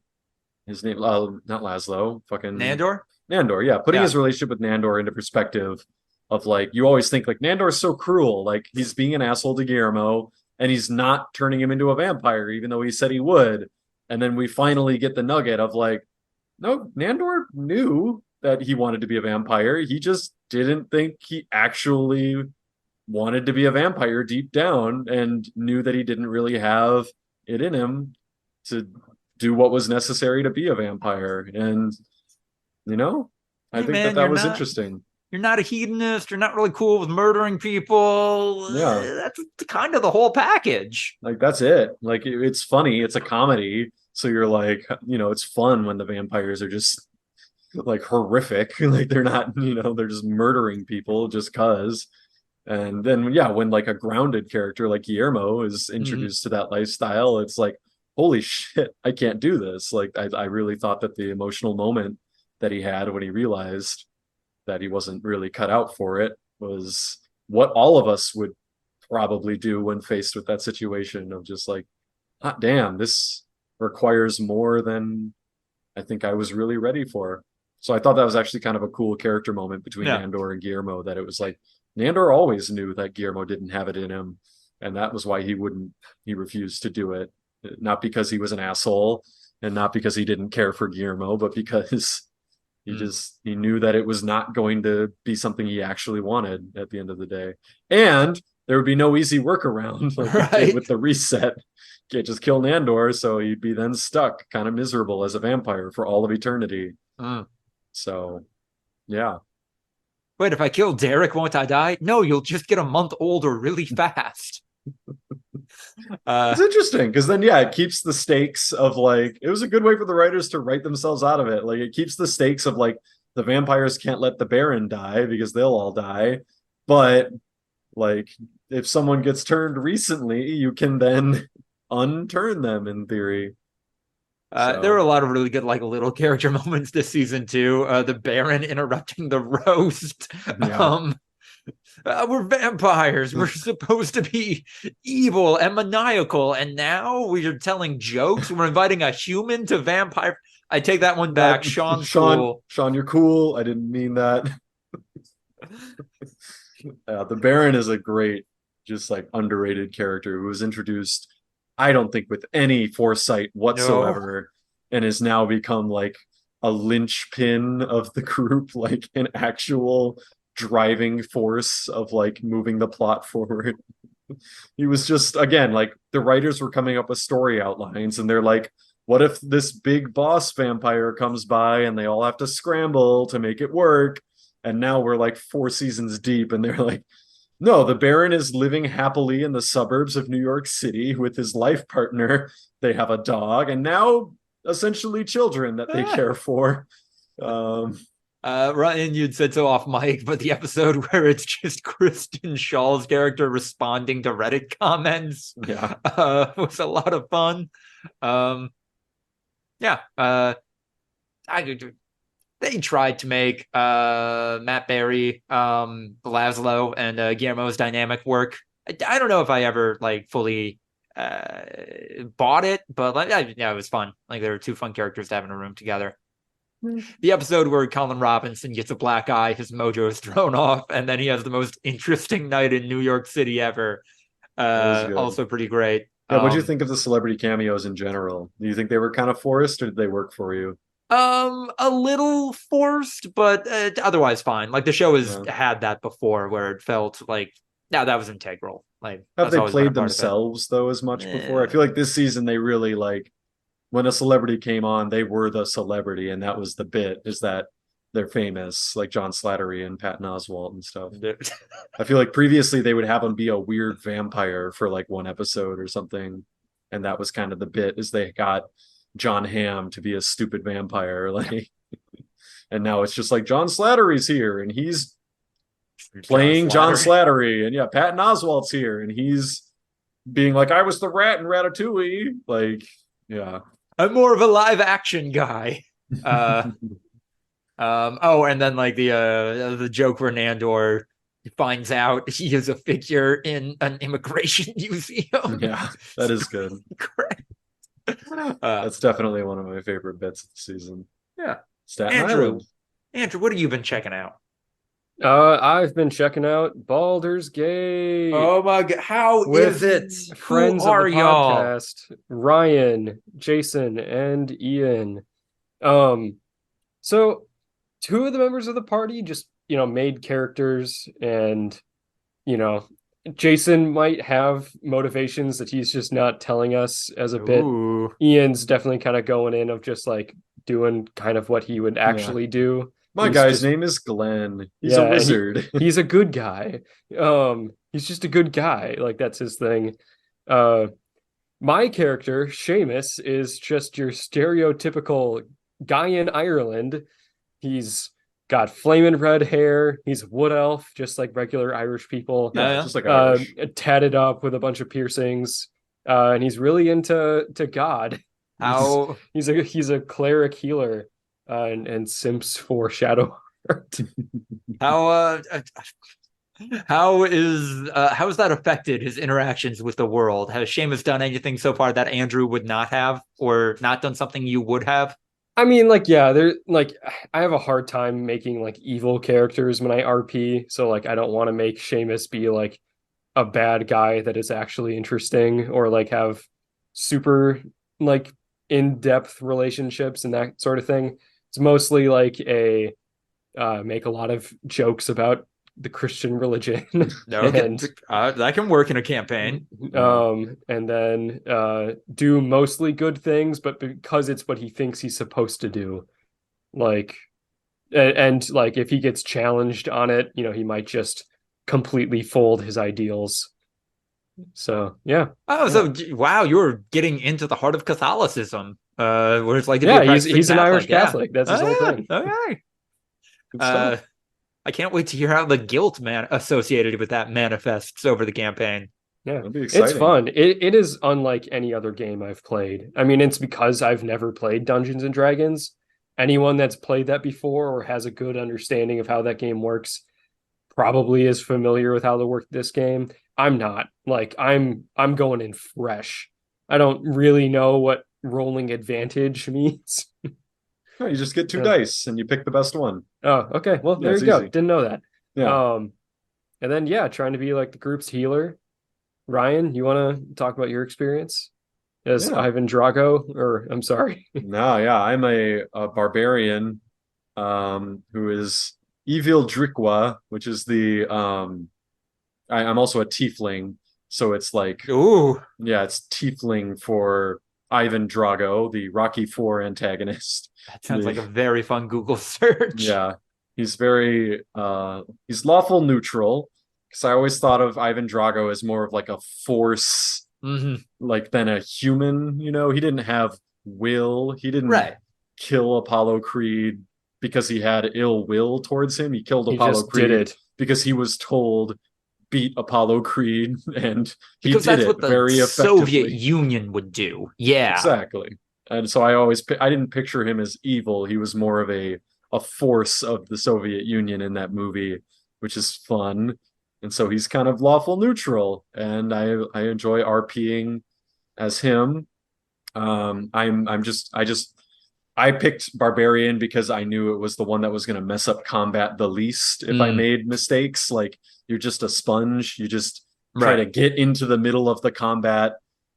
his name. Not Laszlo, fucking Nandor, yeah. Putting his relationship with Nandor into perspective of like, you always think like Nandor is so cruel. Like he's being an asshole to Guillermo and he's not turning him into a vampire, even though he said he would. And then we finally get the nugget of like, no, Nandor knew that he wanted to be a vampire. He just didn't think he actually wanted to be a vampire deep down and knew that he didn't really have it in him to do what was necessary to be a vampire. And, you know, I think that was interesting. You're not a hedonist. You're not really cool with murdering people. Yeah. That's kind of the whole package. Like, that's it. Like, it's funny. It's a comedy. So you're like, you know, it's fun when the vampires are just like horrific. Like they're not, you know, they're just murdering people just cause. And then, yeah, when like a grounded character like Guillermo is introduced to that lifestyle, it's like, holy shit, I can't do this. Like, I really thought that the emotional moment that he had when he realized that he wasn't really cut out for it was what all of us would probably do when faced with that situation of just like, hot damn, this requires more than I think I was really ready for. So I thought that was actually kind of a cool character moment between Nandor and Guillermo, that it was like Nandor always knew that Guillermo didn't have it in him, and that was why he refused to do it. Not because he was an asshole and not because he didn't care for Guillermo, but because he knew that it was not going to be something he actually wanted at the end of the day. And there would be no easy workaround like with the reset. Can't just kill Nandor, so he'd be then stuck kind of miserable as a vampire for all of eternity. So, yeah. Wait, if I kill Derek, won't I die? No, you'll just get a month older really fast. It's interesting because then, yeah, it keeps the stakes of like, it was a good way for the writers to write themselves out of it. Like, it keeps the stakes of like, the vampires can't let the Baron die because they'll all die. But like, if someone gets turned recently, you can then unturn them in theory. There were a lot of really good like little character moments this season too. The Baron interrupting the roast. We're vampires. We're supposed to be evil and maniacal, and now we're telling jokes. We're inviting a human to vampire. I take that one back. Sean, you're cool. I didn't mean that. The Baron is a great, just like underrated character who was introduced, I don't think, with any foresight whatsoever, and has now become like a linchpin of the group, like an actual driving force of like moving the plot forward. He was just, again, like the writers were coming up with story outlines and they're like, what if this big boss vampire comes by and they all have to scramble to make it work? And now we're like 4 seasons deep and they're like, no, the Baron is living happily in the suburbs of New York City with his life partner. They have a dog and now essentially children that they care for. Ryan, you'd said so off mic, but the episode where it's just Kristen Shaw's character responding to Reddit comments was a lot of fun. They tried to make Matt Berry, Laszlo, and Guillermo's dynamic work. I don't know if I ever like fully bought it, but like it was fun. Like there were 2 fun characters to have in a room together. The episode where Colin Robinson gets a black eye, his mojo is thrown off, and then he has the most interesting night in New York City ever. Also pretty great. Yeah, what do you think of the celebrity cameos in general? Do you think they were kind of forced, or did they work for you? A little forced, but otherwise fine. Like the show has had that before, where it felt like that was integral. Like, have they played themselves though as much before? I feel like this season they really like when a celebrity came on, they were the celebrity, and that was the bit. Is that they're famous, like John Slattery and Patton Oswalt and stuff. I feel like previously they would have them be a weird vampire for like one episode or something, and that was kind of the bit. Is they got John Hamm to be a stupid vampire, like, and now it's just like John Slattery's here and he's playing John Slattery, and Patton Oswalt's here and he's being like, I was the rat in Ratatouille, like, I'm more of a live action guy. And then like the joke where Nandor finds out he is a figure in an immigration museum. Yeah, that is good. Correct. That's definitely one of my favorite bits of the season. Yeah. Staten Island. Andrew, what have you been checking out? I've been checking out Baldur's Gate. Oh my god, how is it? Friends of the podcast, Ryan, Jason, and Ian. So two of the members of the party just, made characters, and, Jason might have motivations that he's just not telling us as a bit. Ian's definitely kind of going in of just like doing kind of what he would actually do. My guy's name is Glenn. He's a wizard. He's a good guy. He's just a good guy. Like, that's his thing. My character, Seamus, is just your stereotypical guy in Ireland. He's got flaming red hair. He's wood elf, just like regular Irish people. Just like Irish. Tatted up with a bunch of piercings. And he's really into God. He's a cleric healer. And simps for Shadow Heart. How has that affected his interactions with the world? Has Seamus done anything so far that Andrew would not have, or not done something you would have? I mean, like, I have a hard time making like evil characters when I RP, so like I don't want to make Seamus be like a bad guy that is actually interesting, or like have super like in-depth relationships and that sort of thing. It's mostly like a make a lot of jokes about the Christian religion. And that can work in a campaign. And then do mostly good things, but because it's what he thinks he's supposed to do. Like, and like if he gets challenged on it, he might just completely fold his ideals. So wow, you're getting into the heart of Catholicism. Where it's like, he's an Irish Catholic. That's his whole thing. Okay. I can't wait to hear how the guilt associated with that manifests over the campaign. Yeah, it's fun. It is unlike any other game I've played. I mean, it's because I've never played Dungeons and Dragons. Anyone that's played that before or has a good understanding of how that game works probably is familiar with how to work this game. I'm not. Like, I'm going in fresh. I don't really know what rolling advantage means. No, you just get two dice and you pick the best one. Oh, okay. Well, there you go. Didn't know that. Yeah. And then trying to be like the group's healer. Ryan, you want to talk about your experience as Ivan Drago? Or I'm sorry. No, I'm a barbarian who is Evil Driqua, which is the I'm also a tiefling, so it's like it's tiefling for Ivan Drago, the Rocky IV antagonist. That sounds like a very fun Google search. Yeah, he's very he's lawful neutral, because I always thought of Ivan Drago as more of like a force, like than a human. He didn't have will. He didn't kill Apollo Creed because he had ill will towards him. He killed Apollo Creed because he was told, beat Apollo Creed, and because that's what the Soviet Union would do. Yeah, exactly. And so I didn't picture him as evil. He was more of a force of the Soviet Union in that movie, which is fun. And so he's kind of lawful neutral, and I enjoy RPing as him. I picked Barbarian because I knew it was the one that was going to mess up combat the least if I made mistakes. Like, you're just a sponge. You just try to get into the middle of the combat,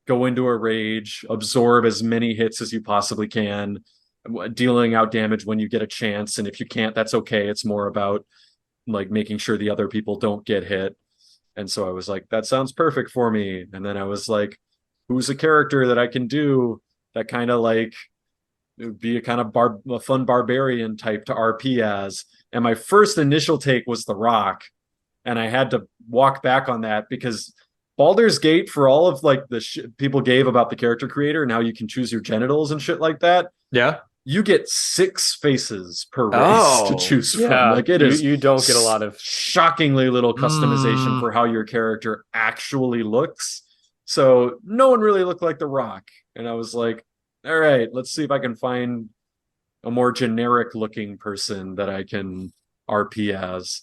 go into a rage, absorb as many hits as you possibly can, dealing out damage when you get a chance, and if you can't, that's okay. It's more about like making sure the other people don't get hit. And so I was like, that sounds perfect for me. And then I was like, who's a character that I can do that kind of like be a kind of a fun barbarian type to RP as? And my first initial take was The Rock, and I had to walk back on that because Baldur's Gate, for all of like the people gave about the character creator and how you can choose your genitals and shit like that, yeah, you get 6 faces per race to choose from. Like you don't get a lot of shockingly little customization for how your character actually looks. So no one really looked like The Rock, and I was like, all right, let's see if I can find a more generic looking person that I can RP as.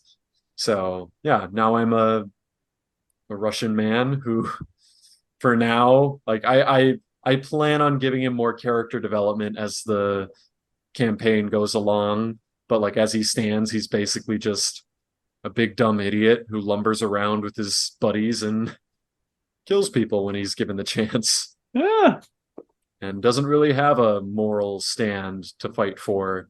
So yeah, now I'm a Russian man who, for now, like I plan on giving him more character development as the campaign goes along, but like as he stands, he's basically just a big dumb idiot who lumbers around with his buddies and kills people when he's given the chance. Yeah. And doesn't really have a moral stand to fight for.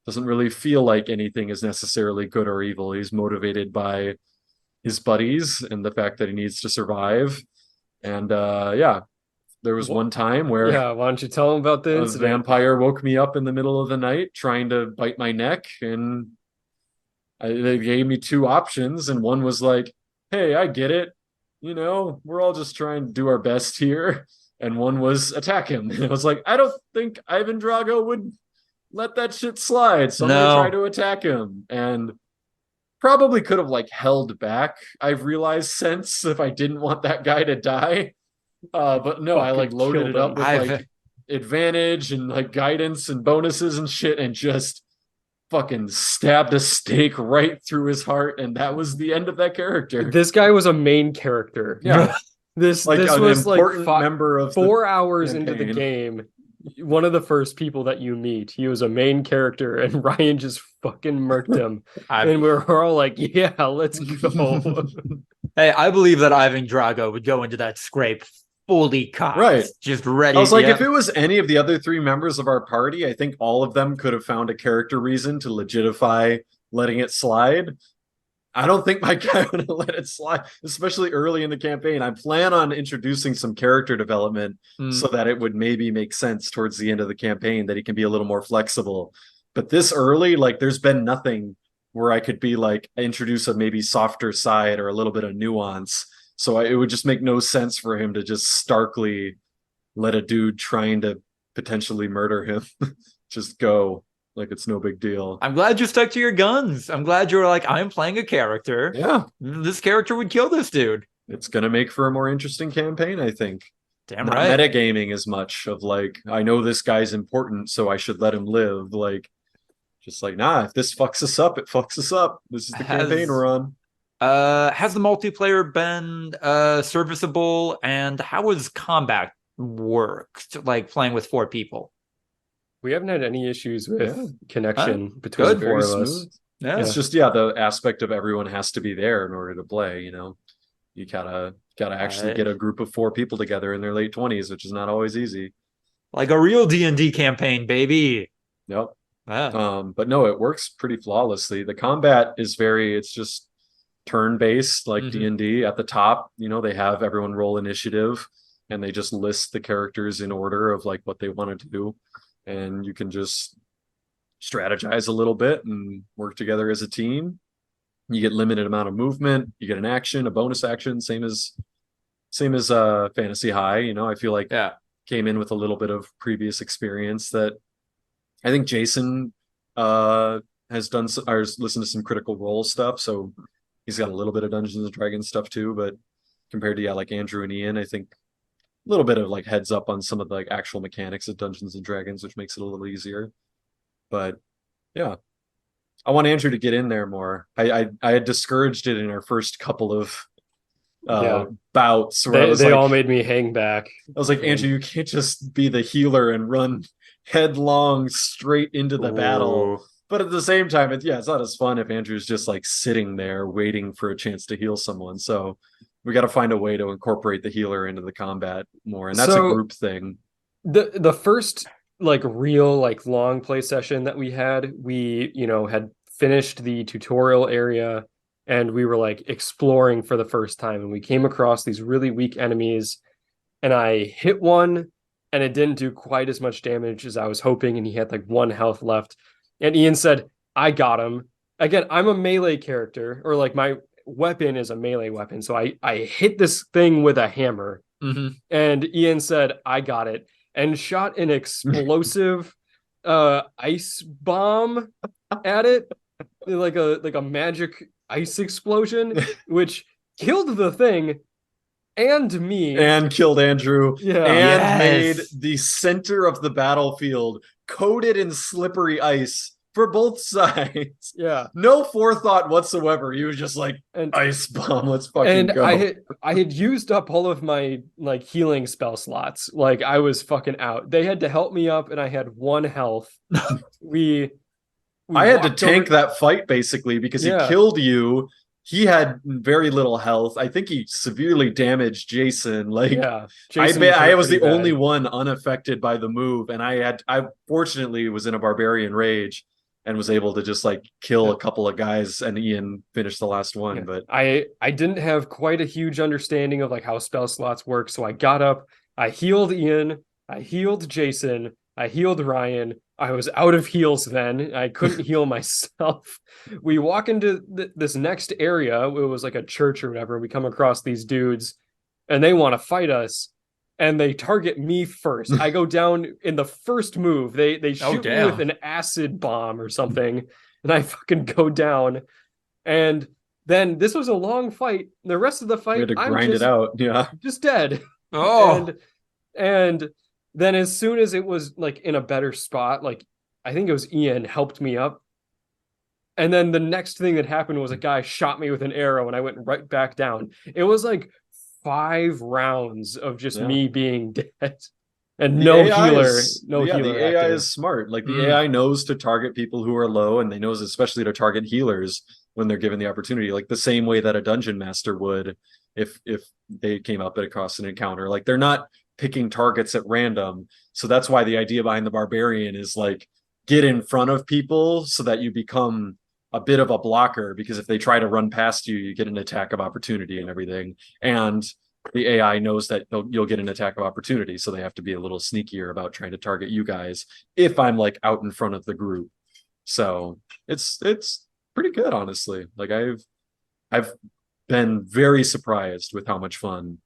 Doesn't really feel like anything is necessarily good or evil. He's motivated by his buddies and the fact that he needs to survive. And yeah, there was one time where why don't you tell him about the incident? A vampire woke me up in the middle of the night trying to bite my neck, and they gave me 2 options, and one was like, hey, I get it, you know, we're all just trying to do our best here, and one was attack him. And I was like, I don't think Ivan Drago would let that shit slide, so I'm gonna try to attack him. And probably could have like held back, I've realized since, if I didn't want that guy to die. But no, I like loaded it up with like advantage and like guidance and bonuses and shit, and just fucking stabbed a stake right through his heart, and that was the end of that character. This guy was a main character. Yeah. This like this an was important like member of 4 hours campaign. into the game. One of the first people that you meet, he was a main character, and Ryan just fucking murked him. And we were all like, yeah, let's go. Hey, I believe that Ivan Drago would go into that scrape fully cocked, right? Just ready. I was like, if it was any of the other 3 members of our party, I think all of them could have found a character reason to legitify letting it slide. I don't think my guy would have let it slide, especially early in the campaign. I plan on introducing some character development so that it would maybe make sense towards the end of the campaign that he can be a little more flexible. But this early, like, there's been nothing where I could be like, introduce a maybe softer side or a little bit of nuance. So it would just make no sense for him to just starkly let a dude trying to potentially murder him just go. Like, it's no big deal. I'm glad you stuck to your guns. I'm glad you were like, I'm playing a character. Yeah. This character would kill this dude. It's going to make for a more interesting campaign, I think. Damn Not right. metagaming as much of like, I know this guy's important, so I should let him live. Like, just like, nah, if this fucks us up, it fucks us up. This is the campaign we're on. Has the multiplayer been serviceable, and how has combat worked, like playing with 4 people? We haven't had any issues with connection between the 4 of us. Yeah. It's just the aspect of everyone has to be there in order to play. You know, you gotta actually get a group of 4 people together in their late 20s, which is not always easy. Like a real D&D campaign, baby. Yep. Yeah. But no, it works pretty flawlessly. The combat is it's just turn-based, like D&D. At the top, you know, they have everyone roll initiative, and they just list the characters in order of like what they want to do. And you can just strategize a little bit and work together as a team. You get limited amount of movement. You get an action, a bonus action, same as Fantasy High. You know, I feel like came in with a little bit of previous experience that I think Jason has done or listened to some Critical Role stuff, so he's got a little bit of Dungeons and Dragons stuff too. But compared to like Andrew and Ian, I think a little bit of like heads up on some of the like actual mechanics of Dungeons and Dragons, which makes it a little easier. But yeah, I want Andrew to get in there more. I had discouraged it in our first couple of bouts where they all made me hang back. I was like, Andrew, you can't just be the healer and run headlong straight into the battle. But at the same time, it's not as fun if Andrew's just like sitting there waiting for a chance to heal someone. So we got to find a way to incorporate the healer into the combat more, and that's a group thing. The first like real like long play session that we had, we, had finished the tutorial area and we were like exploring for the first time, and we came across these really weak enemies, and I hit one and it didn't do quite as much damage as I was hoping, and he had like 1 health left. And Ian said, I got him. Again, I'm a melee character, or like my weapon is a melee weapon. So I hit this thing with a hammer. And Ian said, I got it, and shot an explosive ice bomb at it, like a magic ice explosion, which killed the thing and me, and killed Andrew, and made Yes. the center of the battlefield coated in slippery ice for both sides. Yeah, no forethought whatsoever. He was just like, ice bomb, let's fucking go. I had used up all of my like healing spell slots. Like I was fucking out. They had to help me up, and I had 1 health. I had to tank that fight basically because he killed you. He had very little health. I think he severely damaged Jason. Like, Jason I was the only one unaffected by the move, and I fortunately was in a barbarian rage and was able to just like kill a couple of guys, and Ian finished the last one. But I didn't have quite a huge understanding of like how spell slots work, so I got up, I healed Ian, I healed Jason, I healed Ryan. I was out of heals then. I couldn't heal myself. We walk into this next area. It was like a church or whatever. We come across these dudes, and they want to fight us, and they target me first. I go down in the first move. They shoot me with an acid bomb or something, and I fucking go down. And then this was a long fight. The rest of the fight, we had to grind it out. Yeah, just dead. Oh, and then as soon as it was like in a better spot, like I think it was Ian helped me up. And then the next thing that happened was a guy shot me with an arrow, and I went right back down. It was like 5 rounds of just me being dead. And no healer. The AI is smart. Like the AI knows to target people who are low, and they knows especially to target healers when they're given the opportunity. Like the same way that a dungeon master would if they came up across an encounter. Like they're not picking targets at random. So that's why the idea behind the barbarian is like get in front of people so that you become a bit of a blocker, because if they try to run past you, you get an attack of opportunity and everything. And the AI knows that you'll get an attack of opportunity, so they have to be a little sneakier about trying to target you guys if I'm like out in front of the group. So it's pretty good, honestly. Like I've been very surprised with how much fun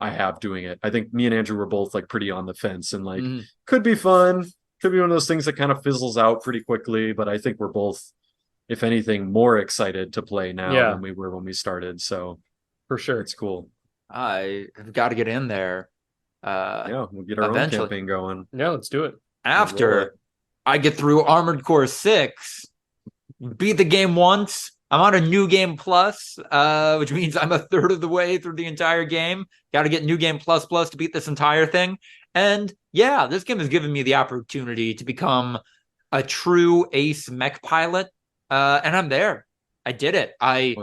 I have doing it. I think me and Andrew were both like pretty on the fence, and like could be fun, could be one of those things that kind of fizzles out pretty quickly, but I think we're both, if anything, more excited to play now than we were when we started. So for sure, it's cool. I've got to get in there. We'll get our own campaign going. Yeah, let's do it. After I get through Armored Core 6, beat the game once. I'm on a New Game Plus, which means I'm a third of the way through the entire game. Got to get New Game Plus to beat this entire thing. And yeah, this game has given me the opportunity to become a true ace mech pilot. And I'm there. I did it. I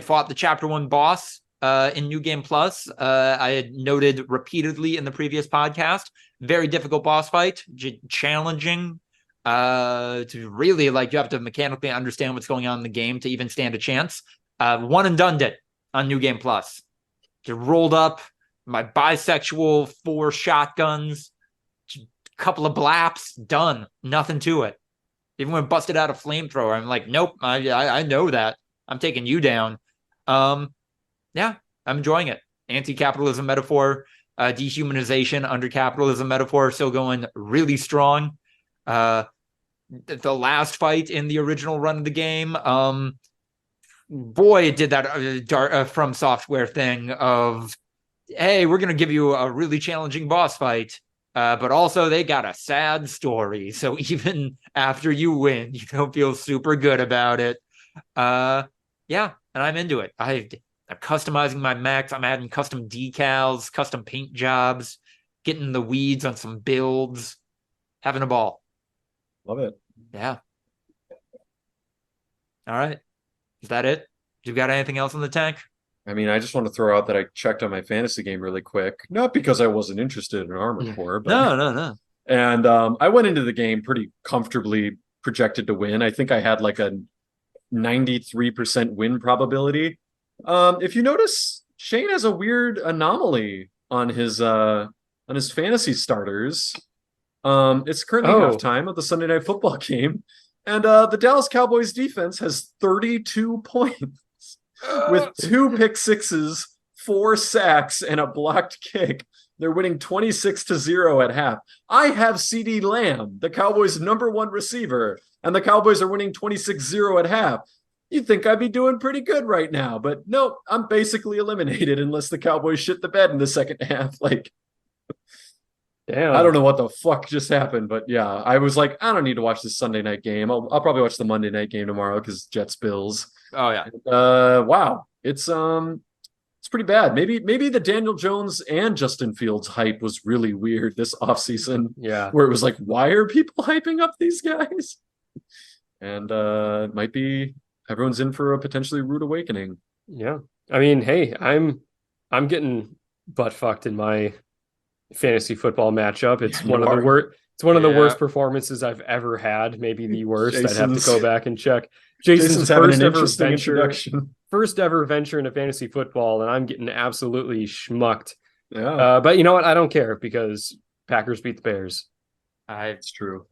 fought the Chapter 1 boss in New Game Plus. I had noted repeatedly in the previous podcast, very difficult boss fight, challenging. To really, like, you have to mechanically understand what's going on in the game to even stand a chance. One and done it on New Game Plus. Just rolled up my bisexual 4 shotguns, couple of blaps, done. Nothing to it. Even when busted out a flamethrower, I'm like, nope, I know that. I'm taking you down. Yeah, I'm enjoying it. Anti-capitalism metaphor, dehumanization under capitalism metaphor, still going really strong. The last fight in the original run of the game, boy, it did that From Software thing of, hey, we're going to give you a really challenging boss fight, but also they got a sad story, so even after you win, you don't feel super good about it. And I'm into it. I'm customizing my mechs. I'm adding custom decals, custom paint jobs, getting in the weeds on some builds, having a ball. Love it. Yeah. All right. Is that it? You got anything else in the tank? I mean, I just want to throw out that I checked on my fantasy game really quick. Not because I wasn't interested in Armored Core, but no. And I went into the game pretty comfortably projected to win. I think I had like a 93% win probability. If you notice, Shane has a weird anomaly on his fantasy starters. It's currently halftime of the Sunday Night Football game, and the Dallas Cowboys defense has 32 points with 2 pick sixes, 4 sacks, and a blocked kick. They're winning 26-0 at half. I have CeeDee Lamb, the Cowboys' #1 receiver, and the Cowboys are winning 26-0 at half. You'd think I'd be doing pretty good right now, but nope, I'm basically eliminated unless the Cowboys shit the bed in the second half. Like, damn. I don't know what the fuck just happened, but yeah, I was like, I don't need to watch this Sunday night game. I'll probably watch the Monday night game tomorrow because Jets Bills. Oh yeah. Wow, it's pretty bad. Maybe the Daniel Jones and Justin Fields hype was really weird this offseason. Yeah, where it was like, why are people hyping up these guys? And it might be everyone's in for a potentially rude awakening. Yeah, I mean, hey, I'm getting butt fucked in my fantasy football matchup. It's one of the worst. It's one of the worst performances I've ever had. Maybe the worst. I'd have to go back and check. Jason's first ever venture into fantasy football, and I'm getting absolutely schmucked. Yeah. But you know what? I don't care because Packers beat the Bears. It's true.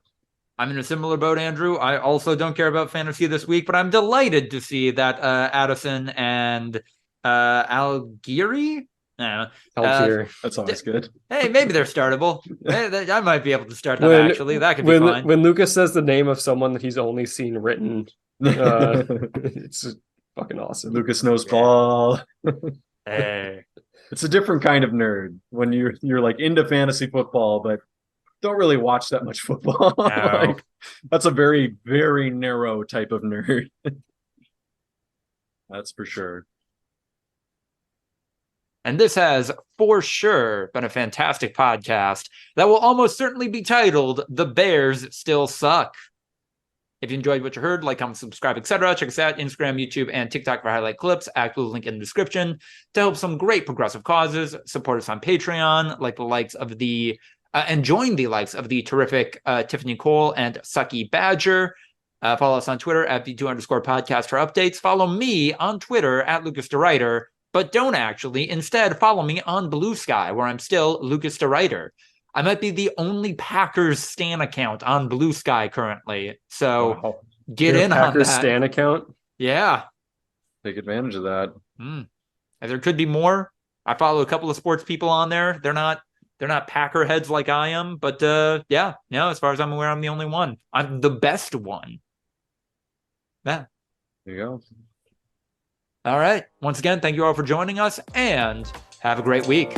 I'm in a similar boat, Andrew. I also don't care about fantasy this week, but I'm delighted to see that Addison and Algieri. That's always good. Hey, maybe they're startable. I might be able to start them, actually. That could be fine. When Lucas says the name of someone that he's only seen written, it's fucking awesome. Lucas knows ball. Hey. It's a different kind of nerd when you're like into fantasy football, but don't really watch that much football. No. Like, that's a very, very narrow type of nerd. That's for sure. And this has, for sure, been a fantastic podcast that will almost certainly be titled The Bears Still Suck. If you enjoyed what you heard, like, comment, subscribe, etc. Check us out, Instagram, YouTube, and TikTok for highlight clips. ActBlue link in the description to help some great progressive causes. Support us on Patreon, like the likes of the, and join the likes of the terrific Tiffany Cole and Sucky Badger. Follow us on Twitter at V2_podcast for updates. Follow me on Twitter at Lucas DeRuyter. But don't actually. Instead, follow me on Blue Sky, where I'm still Lucas DeRuyter. I might be the only Packers Stan account on Blue Sky currently. So get in on that. Packers Stan account? Yeah. Take advantage of that. There could be more. I follow a couple of sports people on there. They're not Packer heads like I am. But yeah, as far as I'm aware, I'm the only one. I'm the best one. Yeah. There you go. All right. Once again, thank you all for joining us, and have a great week.